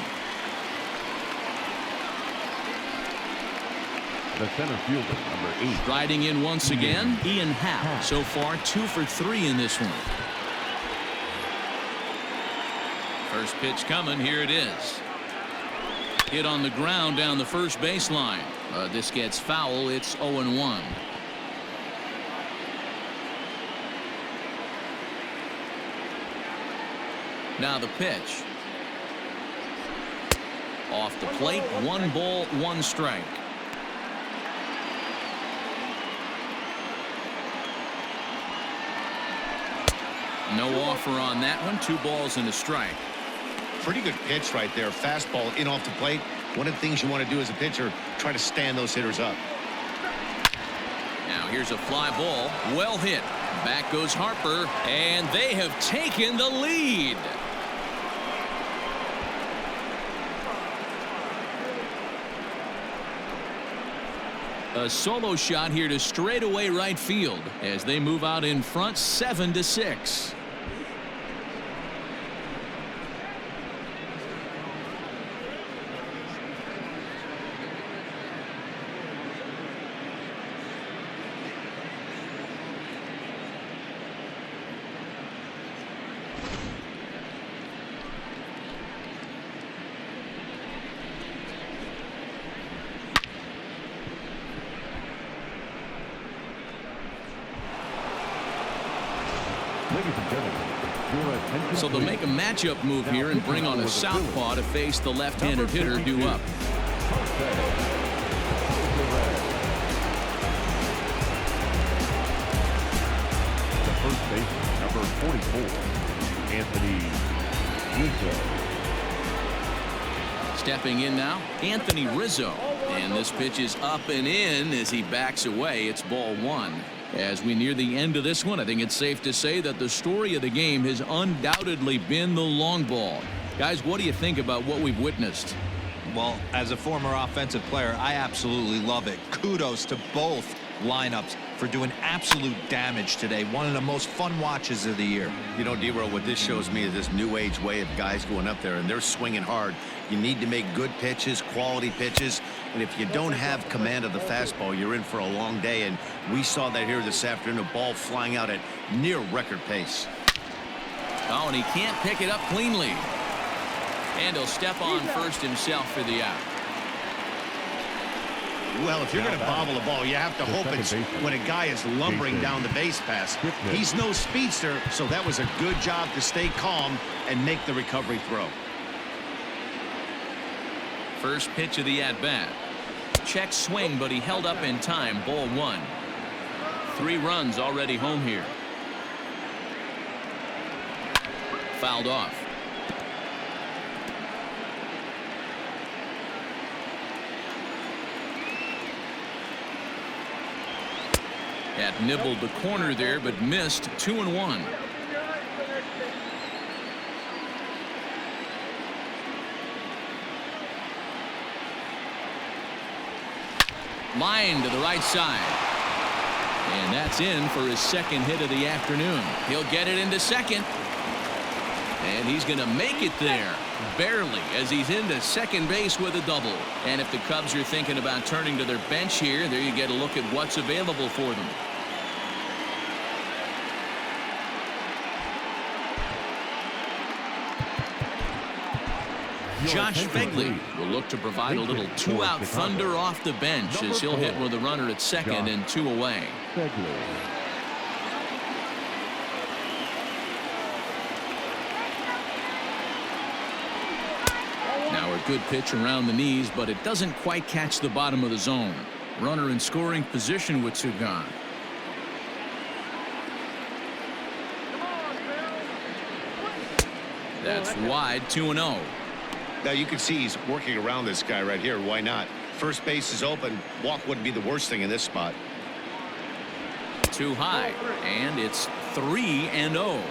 The center fielder, number 8. Striding in once again, Ian Happ. So far, 2 for 3 in this one. First pitch coming. Here it is. Hit on the ground down the first baseline. This gets foul. It's 0-1. Now the pitch. Off the plate. 1 ball, 1 strike. No offer on that one. 2 balls and a strike. Pretty good pitch right there. Fastball in off the plate. One of the things you want to do as a pitcher, try to stand those hitters up. Now here's a fly ball. Well hit. Back goes Harper, and they have taken the lead. A solo shot here to straightaway right field as they move out in front 7-6. So they'll make a matchup move here and bring on a southpaw to face the left-handed hitter due up. The first baseman, number 44, Anthony Rizzo. Stepping in now, Anthony Rizzo. And this pitch is up and in as he backs away. It's ball 1. As we near the end of this one, I think it's safe to say that the story of the game has undoubtedly been the long ball. Guys, what do you think about what we've witnessed? Well, as a former offensive player, I absolutely love it. Kudos to both lineups for doing absolute damage today. One of the most fun watches of the year. You know, D-Roll, what this shows me is this new age way of guys going up there, and they're swinging hard. You need to make good pitches, quality pitches, and if you don't have command of the fastball, you're in for a long day, and we saw that here this afternoon, a ball flying out at near record pace. Oh, and he can't pick it up cleanly. And he'll step on first himself for the out. Well, if you're going to bobble a ball, you have to hope it's when a guy is lumbering down the base pass. He's no speedster, so that was a good job to stay calm and make the recovery throw. First pitch of the at-bat. Check swing, but he held up in time. Ball 1. 3 runs already home here. Fouled off. Had nibbled the corner there, but missed. 2-1. Line to the right side. And that's in for his second hit of the afternoon. He'll get it into second. And he's going to make it there. Barely, as he's into second base with a double. And if the Cubs are thinking about turning to their bench here, there you get a look at what's available for them. Josh Fegley will look to provide a little 2-out thunder off the bench as he'll hit with a runner at second and 2 away. Now a good pitch around the knees, but it doesn't quite catch the bottom of the zone. Runner in scoring position with 2 gone. That's wide. 2-0. Now you can see he's working around this guy right here. Why not? First base is open. Walk wouldn't be the worst thing in this spot. Too high, and it's 3-0.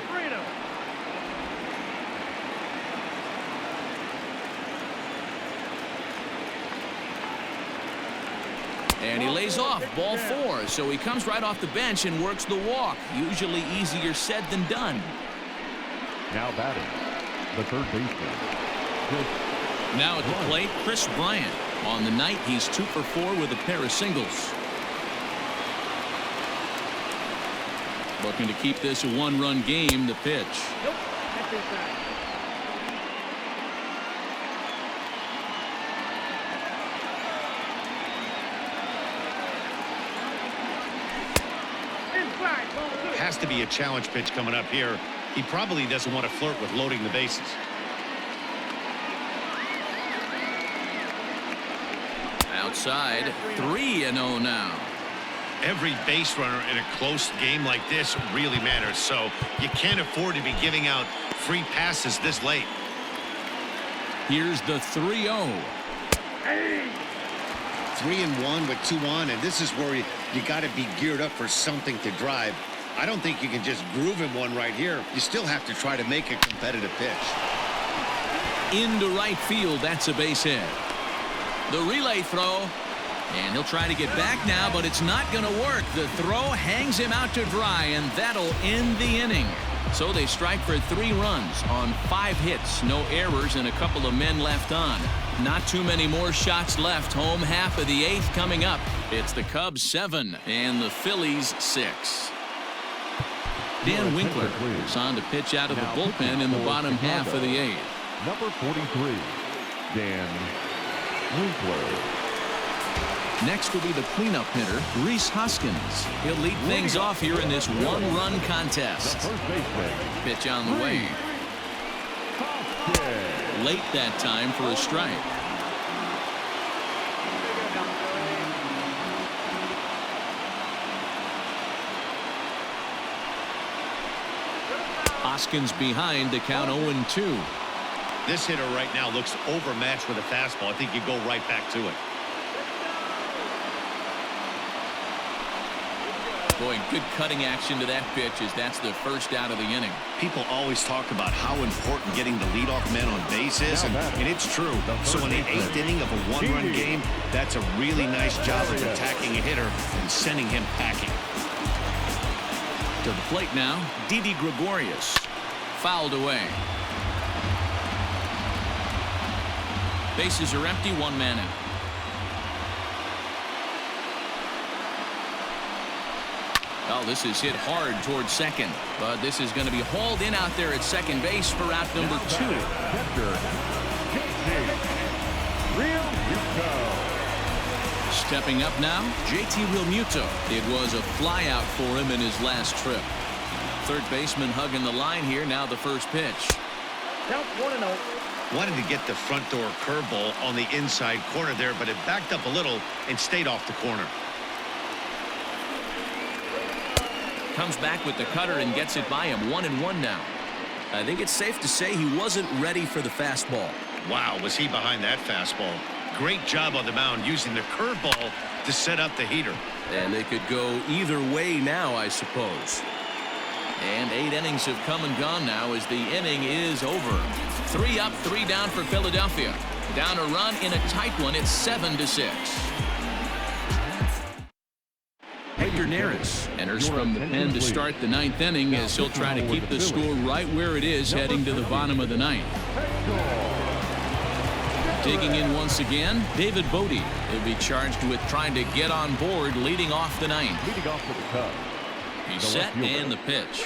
And he lays off, ball 4, so he comes right off the bench and works the walk. Usually easier said than done. Now batting, the third baseman. Now at the plate, Kris Bryant. On the night, he's 2 for 4 with a pair of singles. Looking to keep this a 1-run game. The pitch. Nope. That's inside. Inside, ball 2. Has to be a challenge pitch coming up here. He probably doesn't want to flirt with loading the bases. Outside, 3-0 now. Every base runner in a close game like this really matters, so you can't afford to be giving out free passes this late. Here's the 3-0. 3-1 with 2 on, and this is where you got to be geared up for something to drive. I don't think you can just groove in one right here. You still have to try to make a competitive pitch. Into right field, that's a base hit. The relay throw, and he'll try to get back now, but it's not going to work. The throw hangs him out to dry, and that'll end the inning. So they strike for 3 runs on 5 hits, no errors, and a couple of men left on. Not too many more shots left. Home half of the 8th coming up. It's the Cubs 7 and the Phillies 6. Dan Winkler is on to pitch out of the bullpen in the bottom half of the 8th. Number 43, Dan Winkler. Next will be the cleanup hitter, Rhys Hoskins. He'll lead things off here in this 1-run contest. First baseman. Pitch on the way. Late that time for a strike. Hoskins behind to count 0-2. This hitter right now looks overmatched with a fastball. I think you go right back to it. Boy, good cutting action to that pitch as that's the first out of the inning. People always talk about how important getting the leadoff man on base is, and it's true. So in the 8th inning of a 1-run game, that's a really nice job of attacking a hitter and sending him packing. To the plate now, Didi Gregorius. Fouled away. Bases are empty, 1 man out. Oh, this is hit hard towards second, but this is going to be hauled in out there at second base for out number 2. Stepping up now, JT Realmuto. It was a flyout for him in his last trip. Third baseman hugging the line here. Now the first pitch. Count 1-0. Wanted to get the front door curveball on the inside corner there, but it backed up a little and stayed off the corner. Comes back with the cutter and gets it by him. 1-1 now. I think it's safe to say he wasn't ready for the fastball. Wow, was he behind that fastball. Great job on the mound using the curveball to set up the heater. And they could go either way now, I suppose. And 8 innings have come and gone now as the inning is over. 3 up, 3 down for Philadelphia. Down a run in a tight one. It's 7-6. Hector Neris enters from the pen to start the 9th inning as he'll try to keep the score right where it is heading to the bottom of the 9th. Digging in once again, David Bodie. He'll be charged with trying to get on board leading off the 9th. Leading off for the Cubs. He's set and the pitch.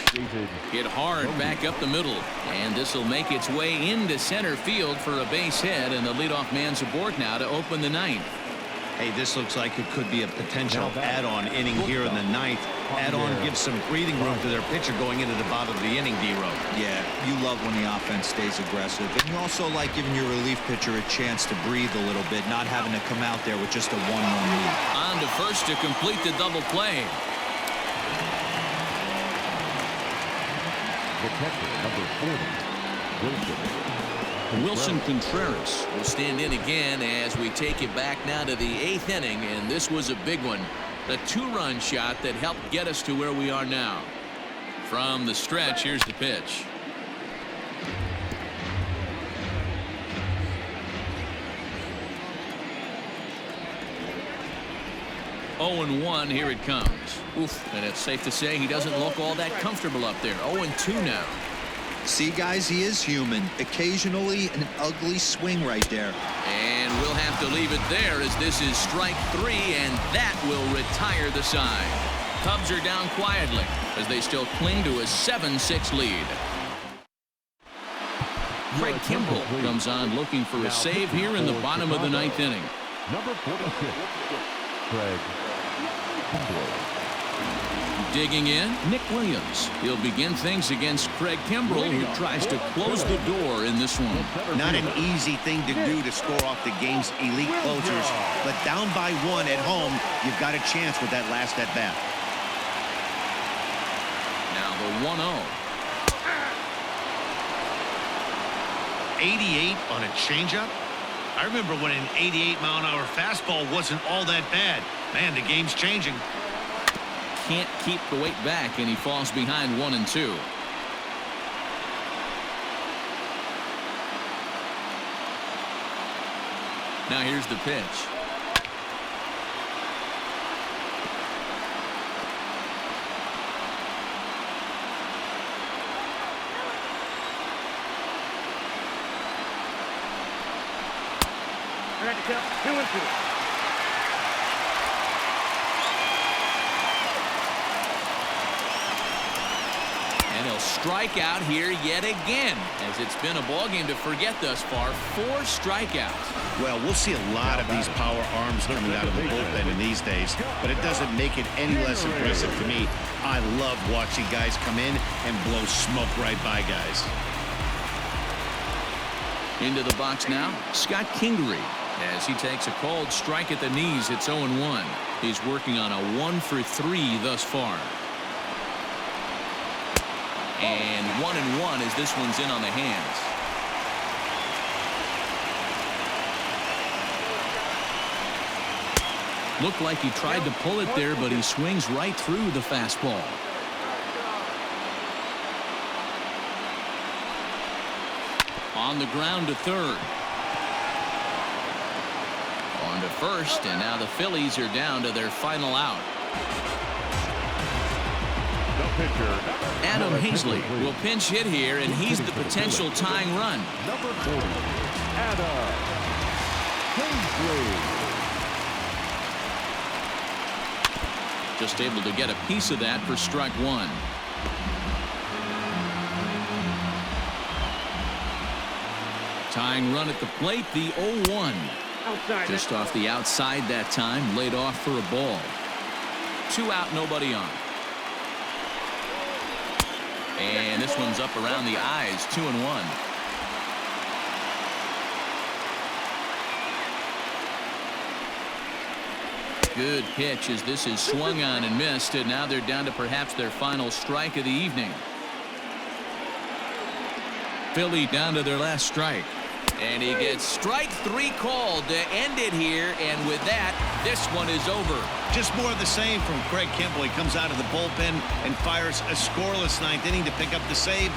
Hit hard back up the middle. And this will make its way into center field for a base hit, and the leadoff man's aboard now to open the 9th. Hey, this looks like it could be a potential add-on inning here in the 9th. Add-on gives some breathing room to their pitcher going into the bottom of the inning, D-Row. Yeah, you love when the offense stays aggressive. And you also like giving your relief pitcher a chance to breathe a little bit, not having to come out there with just a 1-run lead. On to first to complete the double play. The catcher, number 40, Wilson. Wilson Contreras will stand in again as we take it back now to the 8th inning, and this was a big one. The 2-run shot that helped get us to where we are now. From the stretch, here's the pitch. Oh and 1, here it comes. Oof, and it's safe to say he doesn't look all that comfortable up there. 0 and 2 now. See, guys, he is human. Occasionally an ugly swing right there. And we'll have to leave it there as this is strike 3, and that will retire the side. Cubs are down quietly as they still cling to a 7-6 lead. Craig Kimbrel comes on looking for a save here in the bottom of the 9th inning. Number 46, Craig Kimbrel. Digging in, Nick Williams. He'll begin things against Craig Kimbrel, who tries to close the door in this one. Not an easy thing to do to score off the game's elite closers, but down by 1 at home, you've got a chance with that last at bat. Now the 1-0. 88 on a changeup? I remember when an 88-mile-an-hour fastball wasn't all that bad. Man, the game's changing. Can't keep the weight back, and he falls behind 1 and 2. Now here's the pitch. All right, 2 and 2. And he'll strike out here yet again, as it's been a ball game to forget thus far. 4 strikeouts. Well, we'll see a lot of these power arms coming out of the bullpen in these days, but it doesn't make it any less impressive to me. I love watching guys come in and blow smoke right by guys. Into the box now, Scott Kingery, as he takes a called strike at the knees. It's 0-1. He's working on a 1 for 3 thus far. And 1-1 as this one's in on the hands. Looked like he tried to pull it there, but he swings right through the fastball. On the ground to third. On to first, and now the Phillies are down to their final out. Adam Hazley will pinch hit here, and he's the potential tying run. Number 40, Adam Hazley. Just able to get a piece of that for strike 1. Tying run at the plate, the 0-1. Outside. Just off the outside that time, laid off for a ball. 2 out, nobody on. And this one's up around the eyes, 2-1. Good pitch as this is swung on and missed, and now they're down to perhaps their final strike of the evening. Philly down to their last strike. And he gets strike 3 called to end it here, and with that, this one is over. Just more of the same from Craig Kimbrel. He comes out of the bullpen and fires a scoreless 9th inning to pick up the save.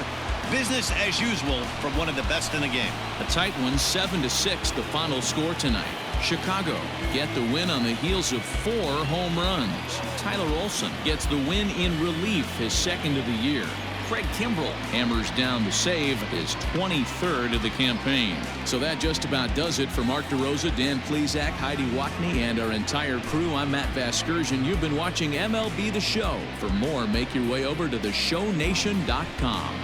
Business as usual from one of the best in the game. A tight one, 7-6, the final score tonight. Chicago get the win on the heels of 4 home runs. Tyler Olson gets the win in relief, his 2nd of the year. Craig Kimbrel hammers down the save, his 23rd of the campaign. So that just about does it for Mark DeRosa, Dan Plesac, Heidi Watney, and our entire crew. I'm Matt Vasgersian. You've been watching MLB The Show. For more, make your way over to theshownation.com.